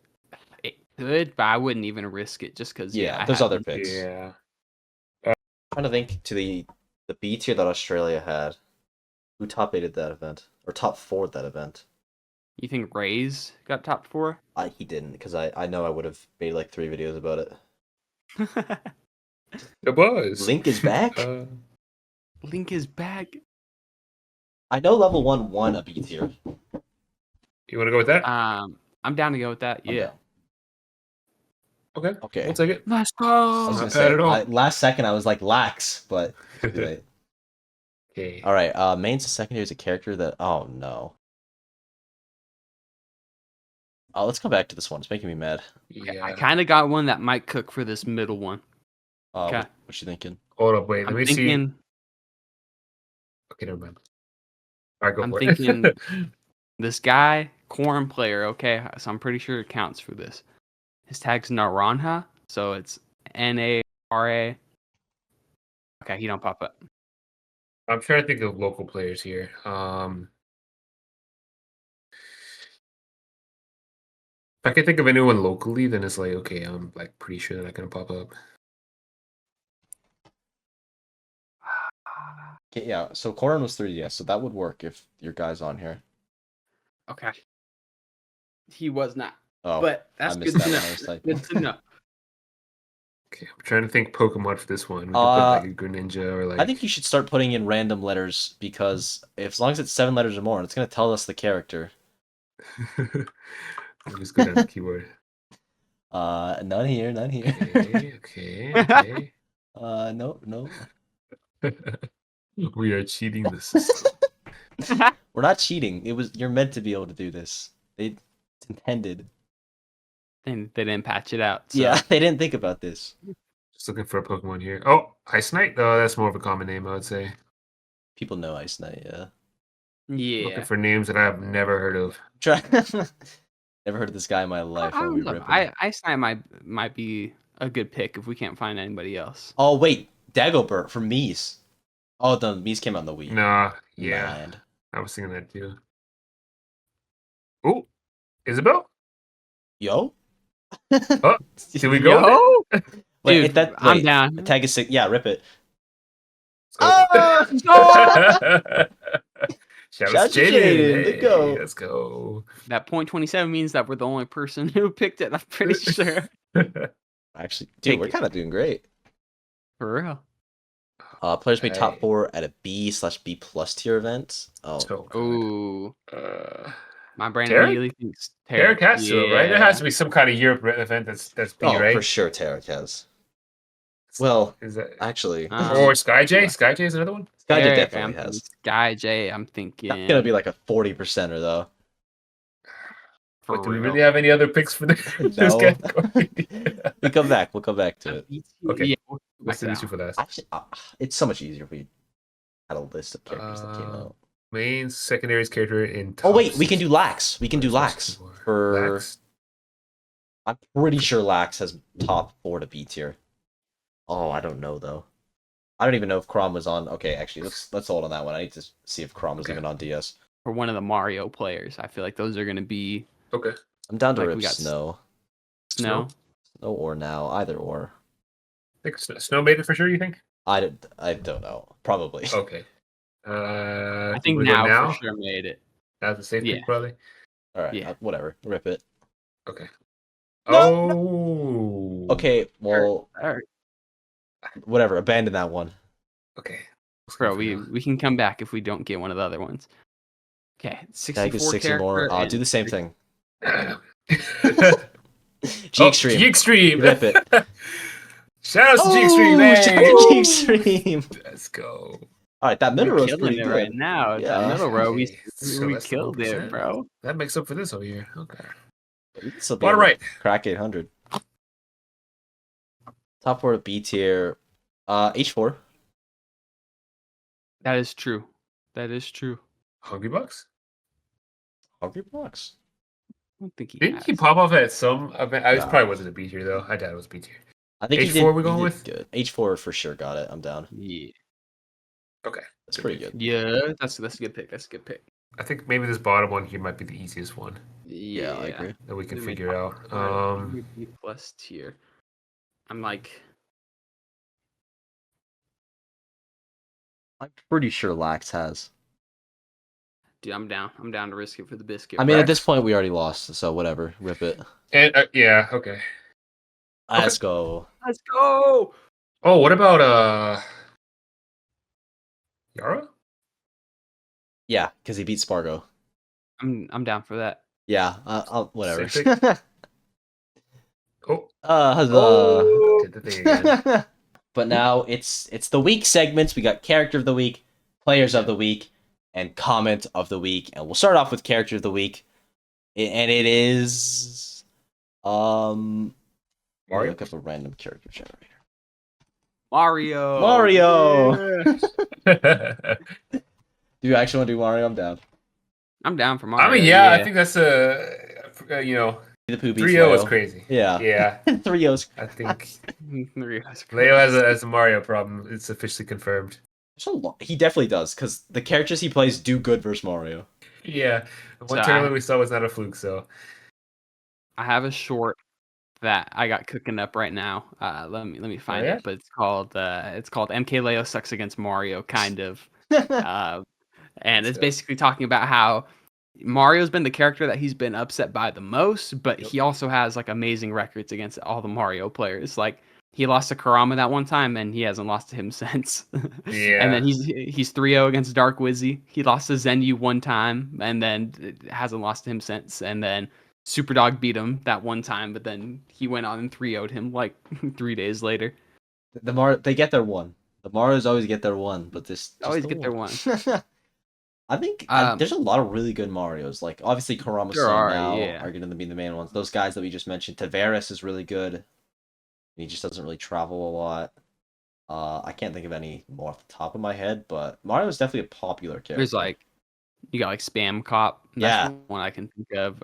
could, but I wouldn't even risk it just because. Yeah, there's other picks. Yeah. I'm trying to think to the B tier that Australia had. Who top 8'd that event or top 4'd that event? You think Ray's got top 4? He didn't, because I know I would have made like 3 videos about it. It was. Link is back. Link is back. I know level 1 won a B tier. You want to go with that? I'm down to go with that. Yeah. Okay. We'll take it. Let's go. I was gonna say, last second I was like lax, but too late. Okay. All right. Main's a secondary is a character that. Oh no. Oh, let's come back to this one. It's making me mad. Yeah. I kind of got one that might cook for this middle one. Okay. What you thinking? Hold up, wait. Let me see. Okay, never mind. All right, go for it. I'm thinking this guy, Corn player. Okay, so I'm pretty sure it counts for this. His tag's Naranja, so it's Nara. Okay, he don't pop up. I'm trying to think of local players here. If I can think of anyone locally, then it's like, okay, I'm like pretty sure that I can pop up. Okay, yeah, so Corin was 3DS, so that would work if your guy's on here. Okay. He was not. Oh, but that's good to know. Good to know. Okay, I'm trying to think Pokemon for this one. We could put like a Greninja or like. I think you should start putting in random letters because as long as it's 7 letters or more, it's gonna tell us the character. I'm just good on the keyboard. None here. Okay. No. We are cheating the system. We're not cheating. You're meant to be able to do this. It's intended. And they didn't patch it out. So. Yeah, they didn't think about this. Just looking for a Pokemon here. Oh, Ice Knight? Oh, that's more of a common name, I would say. People know Ice Knight, yeah. Yeah. Looking for names that I've never heard of. Never heard of this guy in my life. Ice Knight might be a good pick if we can't find anybody else. Oh, wait. Dagobert from Mies. Oh, the Mies came out in the Wii. Nah, yeah. Land. I was thinking that too. Oh, Isabel? Yo? Oh, did we go? Wait, dude, I'm down. The tag is 6. Yeah, rip it. Oh! Shout out to Jaden. Let's go. Let's go. That .27 means that we're the only person who picked it. I'm pretty sure. Actually, dude, we're kind of doing great. For real. Players made top 4 at a B/B plus tier event. Oh. My brain Tarek? immediately thinks Tarek has to, right? There has to be some kind of Europe event that's B, right? For sure, Tarek has. Well, is that actually, or SkyJ? SkyJ is another one. SkyJ definitely has. SkyJ, I'm thinking that's gonna be like a 40%er though. But do we really have any other picks for this category? We'll come back to it. Okay. Yeah, What's the issue for that? Actually, it's so much easier if we had a list of characters that came out. Main secondaries character in. Oh wait, we can do Lax. We can do Lax for. Lax. I'm pretty sure Lax has top 4 to B tier. Oh, I don't know though. I don't even know if Chrom was on. Okay, actually, let's hold on that one. I need to see if Chrom was even on DS. For one of the Mario players, I feel like those are gonna be. Okay. I'm down to rip Snow. Snow or now, either or. I think Snow made it for sure. You think? I don't know. Probably. Okay. I think now for sure made it. That's the safe pick, probably. All right. Yeah. Whatever. Rip it. Okay. No. Okay. Well. All right. Whatever. Abandon that one. Okay. Bro, we can come back if we don't get one of the other ones. Okay. 64 more. I'll do the same thing. G Extreme. G Extreme. Rip it. Shout out to G Extreme, man. Shout out to G Extreme. Let's go. All right, that middle We're row's killing pretty it good. right now. Yeah. That middle row, we So that's the killed it, 1%. bro. That makes up for this over here. Okay. Bottom right. Crack 800. Top 4 to B tier. H4. That is true. That is true. Hungry Bucks? Hungry Bucks. I don't think he Didn't has. he pop off at some event? I Nah. probably wasn't a B tier though. I doubt it was B tier. I think H4 he did, we going he did with? good. H4 for sure got it. I'm down. Yeah. Okay. That's pretty good. Yeah, that's a good pick. That's a good pick. I think maybe this bottom one here might be the easiest one Yeah, I agree. that we can Let me figure out. B plus tier. I'm like, I'm pretty sure Lax has. dude, I'm down. I'm down to risk it for the biscuit. I mean, at Lax? this point, we already lost, so whatever. Rip it. And yeah, okay. Let's go. Let's go. Oh, what about Yara? Yeah, because he beat Spargo. I'm down for that. Yeah, I'll whatever. Pacific? Oh, Huzzah. did the thing again. But now it's the week segments. We got character of the week, players of the week, and comment of the week. And we'll start off with character of the week, and it is Mario? Look up a random character generator. Mario. Mario. I Do you actually want to do Mario? I'm down. I'm down for Mario. mean, yeah, I think that's The poo beats 3-0 is Leo. crazy. Yeah. Yeah, 3-0's. I think Leo Leo has a Mario problem. It's officially confirmed. There's a lot. He definitely does, because the characters he plays do good versus Mario. Yeah, the one So tournament we saw was not a fluke. So I have a short that I got cooking up right now. Let me find yeah? it, but it's called MK Leo sucks against Mario, kind of. And it's go. basically talking about how Mario's been the character that he's been upset by the most, but he also has like amazing records against all the Mario players. Like he lost to Kurama that one time, and he hasn't lost to him since. Yeah. And then he's 3-0 against Dark Wizzy. He lost to Zenyu one time, and then hasn't lost to him since. And then Superdog beat him that one time, but then he went on and 3-0'd him like 3 days later. They get their one. The Marios always get their one, but this Always get their one. I think there's a lot of really good Marios. Like obviously Kurama There are, now yeah. are going to be the main ones. Those guys that we just mentioned. Tavares is really good. He just doesn't really travel a lot. I can't think of any more off the top of my head, but Mario is definitely a popular character. There's like you got like Spam Cop. Yeah. That's one I can think of.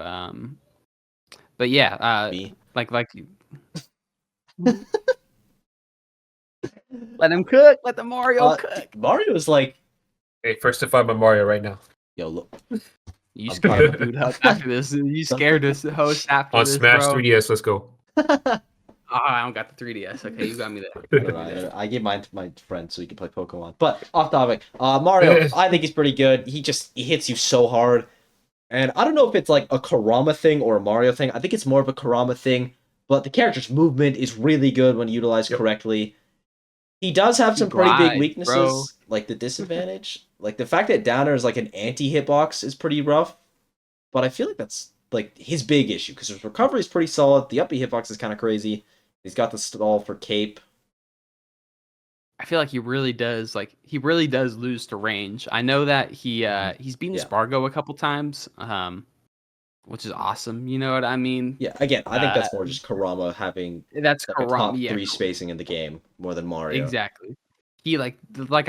But yeah, Me. like let him cook. Let the Mario cook. Mario is like, Hey, first to find my Mario right now. yo, look. You I'm scared proud. the food hub after this. You scared us host after On this, Smash bro. 3DS, let's go. Oh, I don't got the 3DS. Okay, you got me there. Alright, I gave mine to my friend so he can play Pokemon. But off topic, Mario, I think he's pretty good. He hits you so hard. And I don't know if it's like a Kurama thing or a Mario thing. I think it's more of a Kurama thing. But the character's movement is really good when utilized correctly. He does have some pretty big glides, weaknesses, bro. like the disadvantage. Like the fact that Downer is like an anti-hitbox is pretty rough. But I feel like that's like his big issue because his recovery is pretty solid. The uppy hitbox is kind of crazy. He's got the stall for cape. I feel like he really does lose to range. I know that he's beaten Yeah. Spargo a couple times, which is awesome. You know what I mean? Yeah, again, I think that's more just Kurama having That's the Kurama. top Yeah, 3 spacing in the game more than Mario. exactly. He like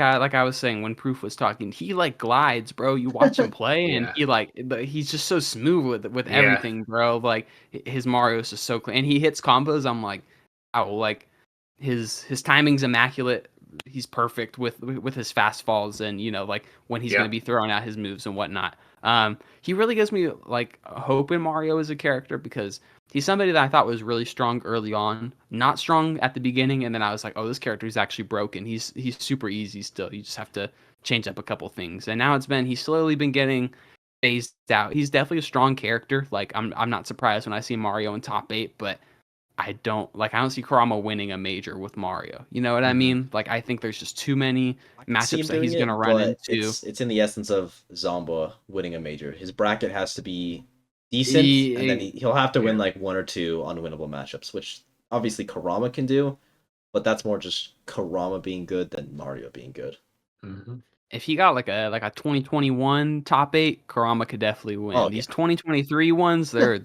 I was saying when Proof was talking, he like glides, bro. You watch him play, and he's just so smooth with everything, bro. Like his Mario is just so clean, and he hits combos. I'm like, oh, like his timing's immaculate. He's perfect with his fast falls, and you know, like when he's gonna be throwing out his moves and whatnot. He really gives me like hope in Mario as a character because he's somebody that I thought was really strong early on, not strong at the beginning, and then I was like, oh, this character is actually broken. He's super easy still. You just have to change up a couple things. And now he's slowly been getting phased out. He's definitely a strong character. Like I'm not surprised when I see Mario in top 8, but I don't see Kurama winning a major with Mario. You know what I mean? Like I think there's just too many matchups that he's gonna run into. It's in the essence of Zomba winning a major. His bracket has to be decent, and then he'll have to win Yeah. like 1 or 2 unwinnable matchups, which obviously Kurama can do, but that's more just Kurama being good than Mario being good. Mhm. If he got like a 2021 top 8, Kurama could definitely win. Oh, These yeah. 2023 ones, they're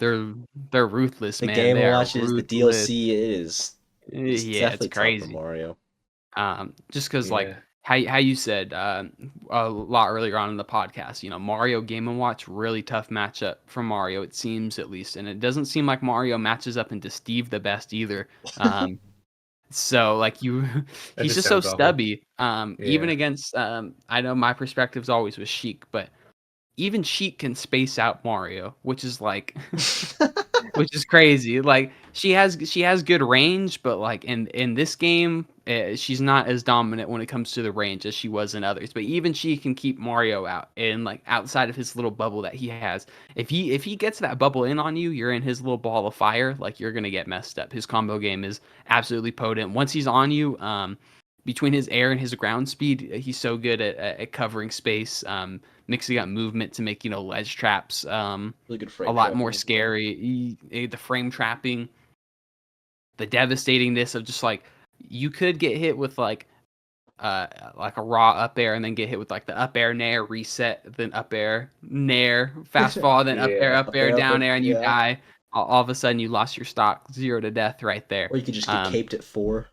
ruthless, The man. Game They are Watches, the ruthless. DLC is it's Yeah, it's definitely tough for crazy. Mario. Just because like Yeah. how you said a lot earlier on in the podcast, Mario Game and Watch really tough matchup for Mario. It seems at least, and it doesn't seem like Mario matches up into Steve the best either. So like That he's just just so sounds awful. stubby. Even Yeah. against I know my perspective's always with Sheik, but even Sheik can space out Mario, which is like which is crazy. Like she has good range, but like in this game, she's not as dominant when it comes to the range as she was in others. But even she can keep Mario out and like outside of his little bubble that he has. If he gets that bubble in on you, you're in his little ball of fire. Like you're gonna get messed up. His combo game is absolutely potent. Once he's on you, between his air and his ground speed, he's so good at covering space. Mixing up movement to make ledge traps Really good a frame lot more trapping as well. scary. The frame trapping, the devastatingness of just like you could get hit with like a raw up air and then get hit with like the up air nair reset, then up air nair fast fall, then Yeah. up air down air, and you yeah. die. All of a sudden, you lost your stock 0 to death right there. Or you could just get caped at 4.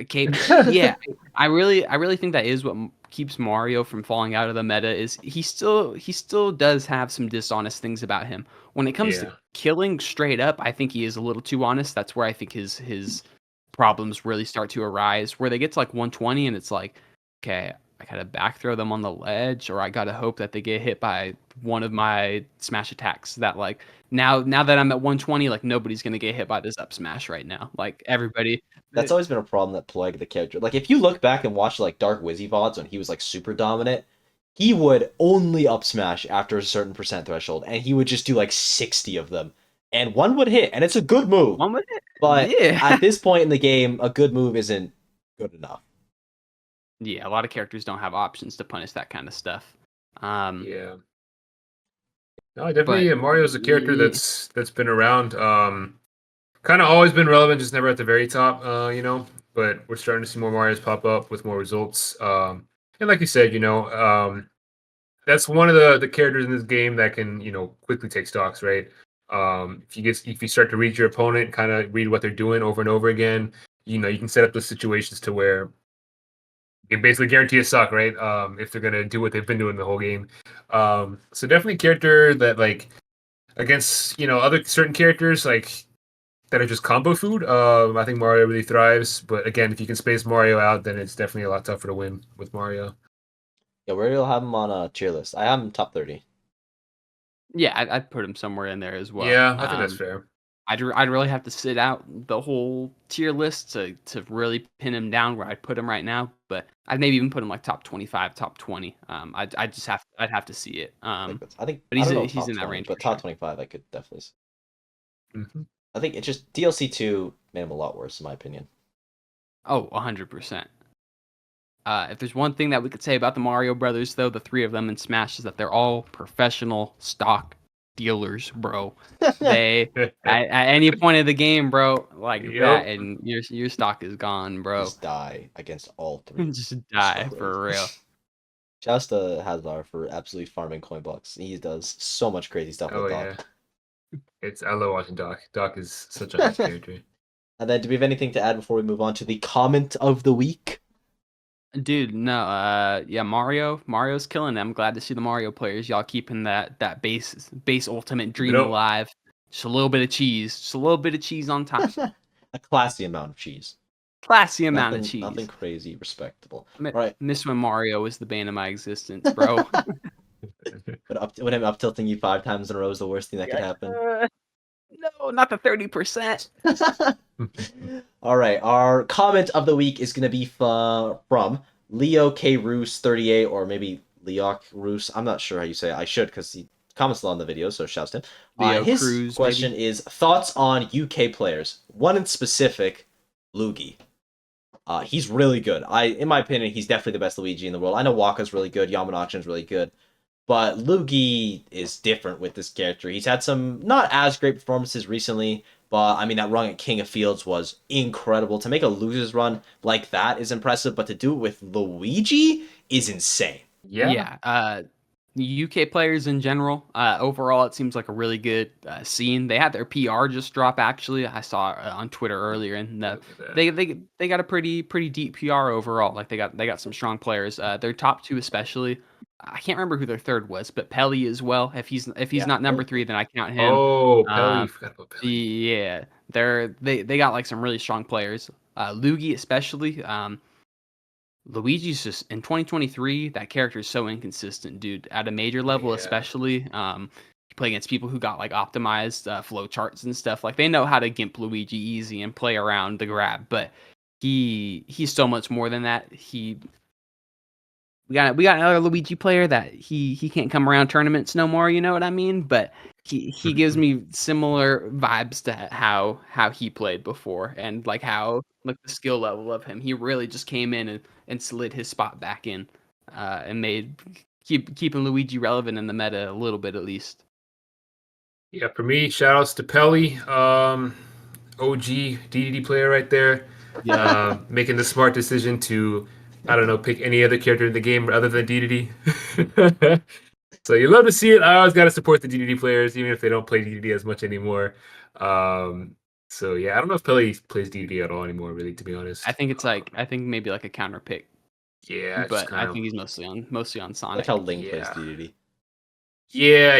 Cape. Yeah, I really think that is what keeps Mario from falling out of the meta is he still does have some dishonest things about him. When it comes to Yeah. killing straight up, I think he is a little too honest. That's where I think his problems really start to arise. Where they get to like 120 and it's like, okay, I gotta back throw them on the ledge, or I gotta hope that they get hit by one of my smash attacks. That like now that I'm at 120, like nobody's gonna get hit by this up smash right now. Like everybody. That's always been a problem that plagued the character. Like if you look back and watch like Dark Wizzy VODs when he was like super dominant, he would only up smash after a certain percent threshold, and he would just do like 60 of them, and one would hit, and it's a good move. One with it? But Yeah. at this point in the game, a good move isn't good enough. Yeah, a lot of characters don't have options to punish that kind of stuff. Yeah. No, definitely. But Mario's a character yeah, that's been around. Kind of always been relevant, just never at the very top. But we're starting to see more Mario's pop up with more results. And like you said, that's one of the characters in this game that can quickly take stocks, right? If you start to read your opponent, kind of read what they're doing over and over again, you can set up those situations to where you basically guarantee a suck, right? If they're gonna do what they've been doing the whole game. So definitely a character that like against other certain characters like that are just combo food. I think Mario really thrives, but again, if you can space Mario out, then it's definitely a lot tougher to win with Mario. Yeah, where do you have him on a tier list? I have him top 30. yeah, I'd put him somewhere in there as well. Yeah, I think that's fair. I'd really have to sit out the whole tier list to really pin him down where I'd put him right now. But I'd maybe even put him like top 25, top 20. I'd have to see it. I think But I don't know he's top in that 20, range but for top sure. 25 I could definitely see. Hmm. I think it just DLC 2 made him a lot worse in my opinion. Oh, 100%. If there's one thing that we could say about the Mario Brothers, though, the three of them in Smash, is that they're all professional stock dealers, bro. They at any point of the game, bro, like that, Yep. and your stock is gone, bro. Just die against all 3. Just It's die for crazy. real. Shouts to Hazard for absolutely farming coin blocks. He does so much crazy stuff Oh with yeah. Doc. I love watching Doc. Doc is such a nice character. And then, do we have anything to add before we move on to the comment of the week? Dude, no, yeah, Mario's killing it. I'm glad to see the Mario players, y'all keeping that base ultimate Keep it dream up. alive. Just a little bit of cheese, just a little bit of cheese on top. A classy amount of cheese. Classy amount of Nothing cheese. crazy, respectable. Mi- Right. Miss when Mario was the bane of my existence, bro. But when I'm up tilting you 5 times in a row is the worst thing that could happen. No, not the 30%. All right, our comment of the week is going to be from Leo K. Roos 38, or maybe Leok Roos. I'm not sure how you say it. I should, because he comments a lot on the video, so shouts to him. Leo His Cruz, question maybe? is thoughts on UK players. One in specific, Luigi. He's really good. In my opinion, he's definitely the best Luigi in the world. I know Waka's really good, Yamanachan's really good. But Lugi is different with this character. He's had some not as great performances recently, but I mean that run at King of Fields was incredible. To make a loser's run like that is impressive, but to do it with Luigi is insane. Yeah. Yeah. UK players in general, overall, it seems like a really good scene. They had their PR just drop. Actually, I saw on Twitter earlier, and they got a pretty deep PR overall. Like they got some strong players. Their top two especially. I can't remember who their third was, but Pelly as well. If he's not number three, then I count him. Oh, Pelly, Um, forgot about Pelly. yeah, they got like some really strong players. Luigi especially. Luigi's just in 2023. That character is so inconsistent, dude. At a major level, Yeah. especially, you play against people who got like optimized flow charts and stuff. Like they know how to gimp Luigi easy and play around the grab, but he's so much more than that. We got another Luigi player that he can't come around tournaments no more. You know what I mean? But he gives me similar vibes to how he played before, and like how like the skill level of him. He really just came in and slid his spot back in, and made keeping Luigi relevant in the meta a little bit at least. Yeah, for me, shout outs to Pelly, OG DDD player right there. Yeah. Making the smart decision to, I don't know, pick any other character in the game other than DDD. So you love to see it. I always got to support the DDD players, even if they don't play DDD as much anymore. So yeah, I don't know if Pelly plays DDD at all anymore, really, to be honest. I think it's like I think maybe like a counter pick, Yeah, it's but I kind of think he's mostly on Like Sonic. how Link plays yeah. DDD. Yeah.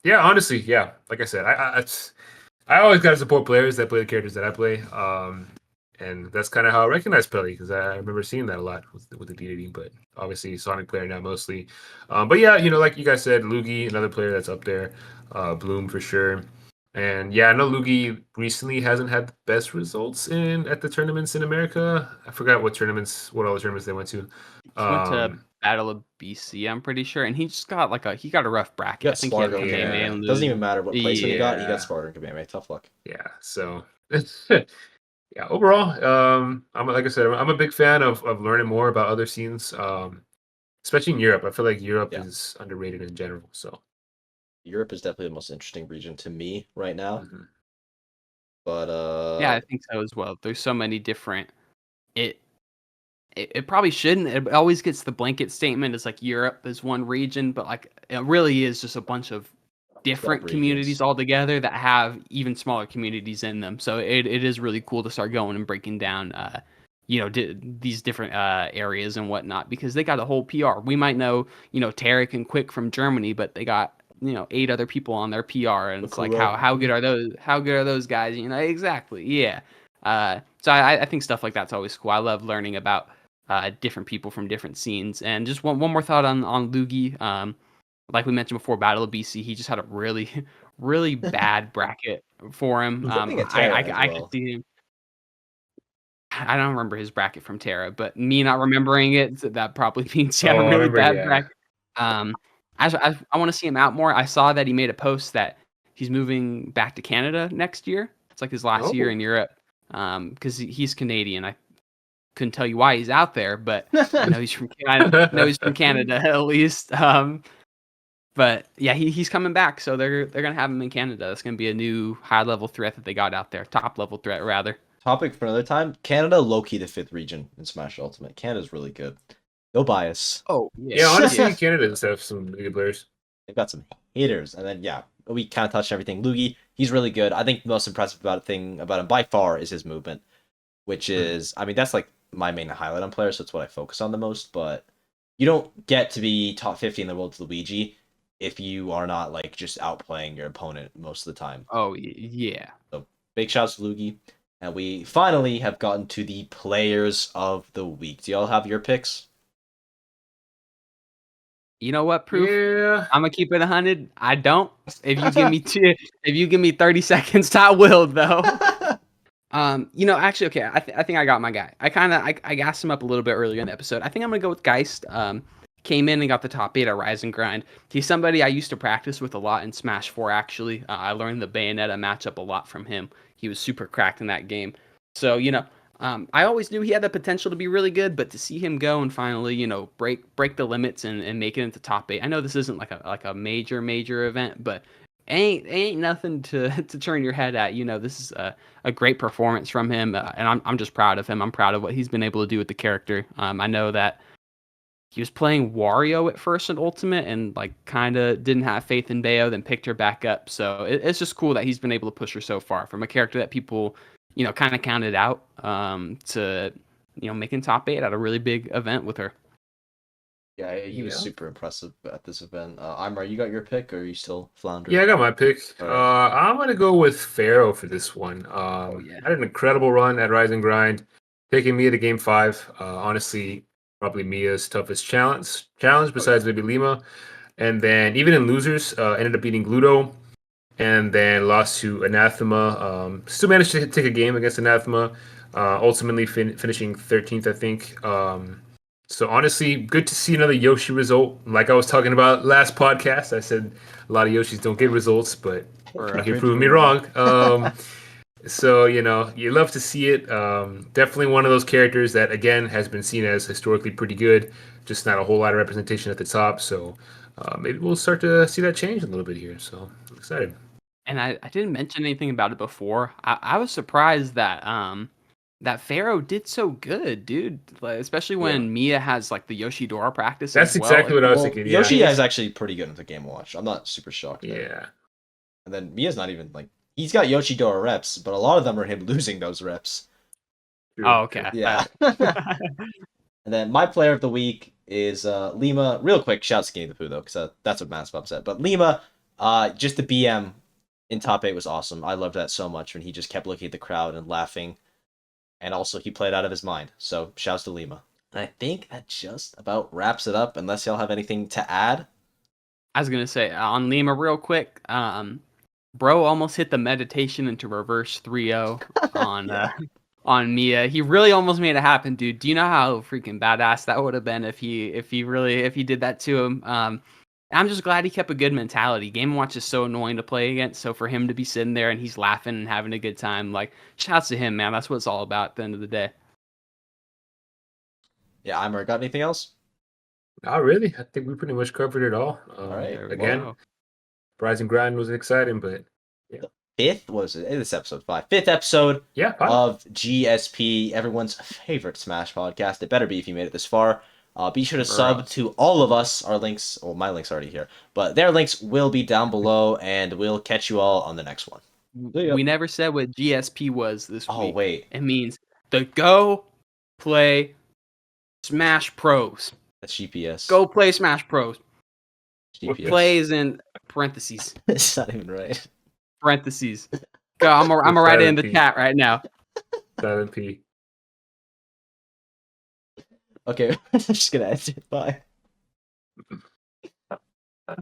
Yeah, honestly, yeah. Like I said, I always gotta support players that play the characters that I play. And that's kind of how I recognize Pelly because I remember seeing that a lot with the DDD, but obviously Sonic player now mostly. But yeah, like you guys said, Lugi, another player that's up there, Bloom for sure. And yeah, I know Lugi recently hasn't had the best results at the tournaments in America. I forgot what all the tournaments they went to. He went to Battle of BC, I'm pretty sure, and he just got he got a rough He bracket. got I think he had Spargo and Kamehameha Yeah. and Kamehameha. Doesn't Lou. even matter what placement he got. He Yeah. got Spargo and Kamehameha. Tough luck. Yeah, so yeah, overall, I'm like I said, I'm a big fan of learning more about other scenes, especially in Europe. I feel like Europe Yeah. is underrated in general. So Europe is definitely the most interesting region to me right now. mhm. But Yeah, I think so as well. There's so many different. It it probably shouldn't. It always gets the blanket statement. It's like Europe is one region, but like it really is just a bunch of different Sub-regions. communities all together that have even smaller communities in them. So it is really cool to start going and breaking down, these different areas and whatnot because they got a whole PR. We might know, Tarek and Quick from Germany, but they got 8 other people on their PR, and it's like how good are those? How good are those guys? Exactly, yeah. So I think stuff like that's always cool. I love learning about different people from different scenes. And just one more thought on Lugi. Like we mentioned before, Battle of BC, he just had a really, really bad bracket for him. Something at Terra as I could well. see him. I don't remember his bracket from Terra, but me not remembering it, that probably means he had a Oh, I really remember, bad yeah. bracket. I want to see him out more. I saw that he made a post that he's moving back to Canada next year. It's like his last year Oh. in Europe, because he's Canadian. I couldn't tell you why he's out there, but I know he's from Canada at least. But yeah, he's coming back, so they're gonna have him in Canada. That's gonna be a new high level threat that they got out there, top level threat rather. Topic for another time. Canada, low-key the 5th region in Smash Ultimate. Canada's really good. No bias. Oh Yeah, honestly, Canada does have some good players. They've got some hitters. And then, yeah, we kind of touched everything. Lugi, he's really good. I think the most impressive thing about him by far is his movement, which is, I mean, that's like my main highlight on players, so it's what I focus on the most. But you don't get to be top 50 in the world to Luigi if you are not like just outplaying your opponent most of the time. Oh yeah. So big shouts to Luigi. And we finally have gotten to the players of the week. Do y'all have your picks? You know what, Proof? Yeah. I'm gonna keep it 100. I don't. If you give me 30 seconds, I will though. Actually, okay. I think I got my guy. I gassed him up a little bit earlier in the episode. I think I'm gonna go with Geist. Came in and got the top 8 at Rise and Grind. He's somebody I used to practice with a lot in Smash 4. Actually, I learned the Bayonetta matchup a lot from him. He was super cracked in that game. So I always knew he had the potential to be really good, but to see him go and finally, break the limits and make it into top 8. I know this isn't like a major event, but ain't nothing to turn your head at. This is a great performance from him, and I'm just proud of him. I'm proud of what he's been able to do with the character. I know that he was playing Wario at first in Ultimate and like kind of didn't have faith in Bayo, then picked her back up. So it's just cool that he's been able to push her so far from a character that people, kind of counted out to, making top 8 at a really big event with her. Yeah, he was super impressive at this event. Imar, you got your pick, or are you still floundering? Yeah, I got my pick. Right. I'm gonna go with Pharaoh for this one. Had an incredible run at Rise and Grind, taking Mia to Game 5. Honestly, probably Mia's toughest challenge besides maybe Lima. And then even in losers, ended up beating Gluto, and then lost to Anathema. Still managed to take a game against Anathema, ultimately finishing 13th, I think. So honestly, good to see another Yoshi result. Like I was talking about last podcast, I said a lot of Yoshis don't get results, but you're proving me wrong. So you love to see it. Definitely one of those characters that again has been seen as historically pretty good, just not a whole lot of representation at the top. So maybe we'll start to see that change a little bit here. So I'm excited. And I didn't mention anything about it before. I was surprised that that Pharaoh did so good, dude. Like, especially when Mia has like the Yoshidora practice. That's as well. exactly what I was thinking. Yeah. Yoshi is actually pretty good at the Game Watch. I'm not super shocked. Yeah. And then Mia's not even like he's got Yoshidora reps, but a lot of them are him losing those reps. Oh, okay. Yeah. And then my player of the week is Lima. Real quick, shouts to Game the Pooh though, because that's what Matt's upset. But Lima, just the BM in top 8 was awesome. I loved that so much when he just kept looking at the crowd and laughing. And also, he played out of his mind. So, shouts to Lima. And I think that just about wraps it up, unless y'all have anything to add. I was going to say, on Lima real quick, bro almost hit the meditation into reverse 3-0 on Mia. He really almost made it happen, dude. Do you know how freaking badass that would have been if he did that to him? I'm just glad he kept a good mentality. Game & Watch is so annoying to play against, so for him to be sitting there and he's laughing and having a good time, like, shouts to him, man. That's what it's all about at the end of the day. Yeah, Imar, got anything else? Not really. I think we pretty much covered it all. All right. Again, Rise and Grind was exciting, but yeah. Fifth was it? This episode 5. 5th episode of GSP, everyone's favorite Smash podcast. It better be if you made it this far. Be sure to sub to all of us. Our links, well, my link's already here, but their links will be down below, and we'll catch you all on the next one. We never said what GSP was this week. Oh, wait. It means the Go Play Smash Pros. That's GPS. Go Play Smash Pros. GPS. Play is in parentheses. It's not even right. Parentheses. Go, I'm gonna write it in the chat right now. 7P. Okay, I'm just gonna end it. Bye.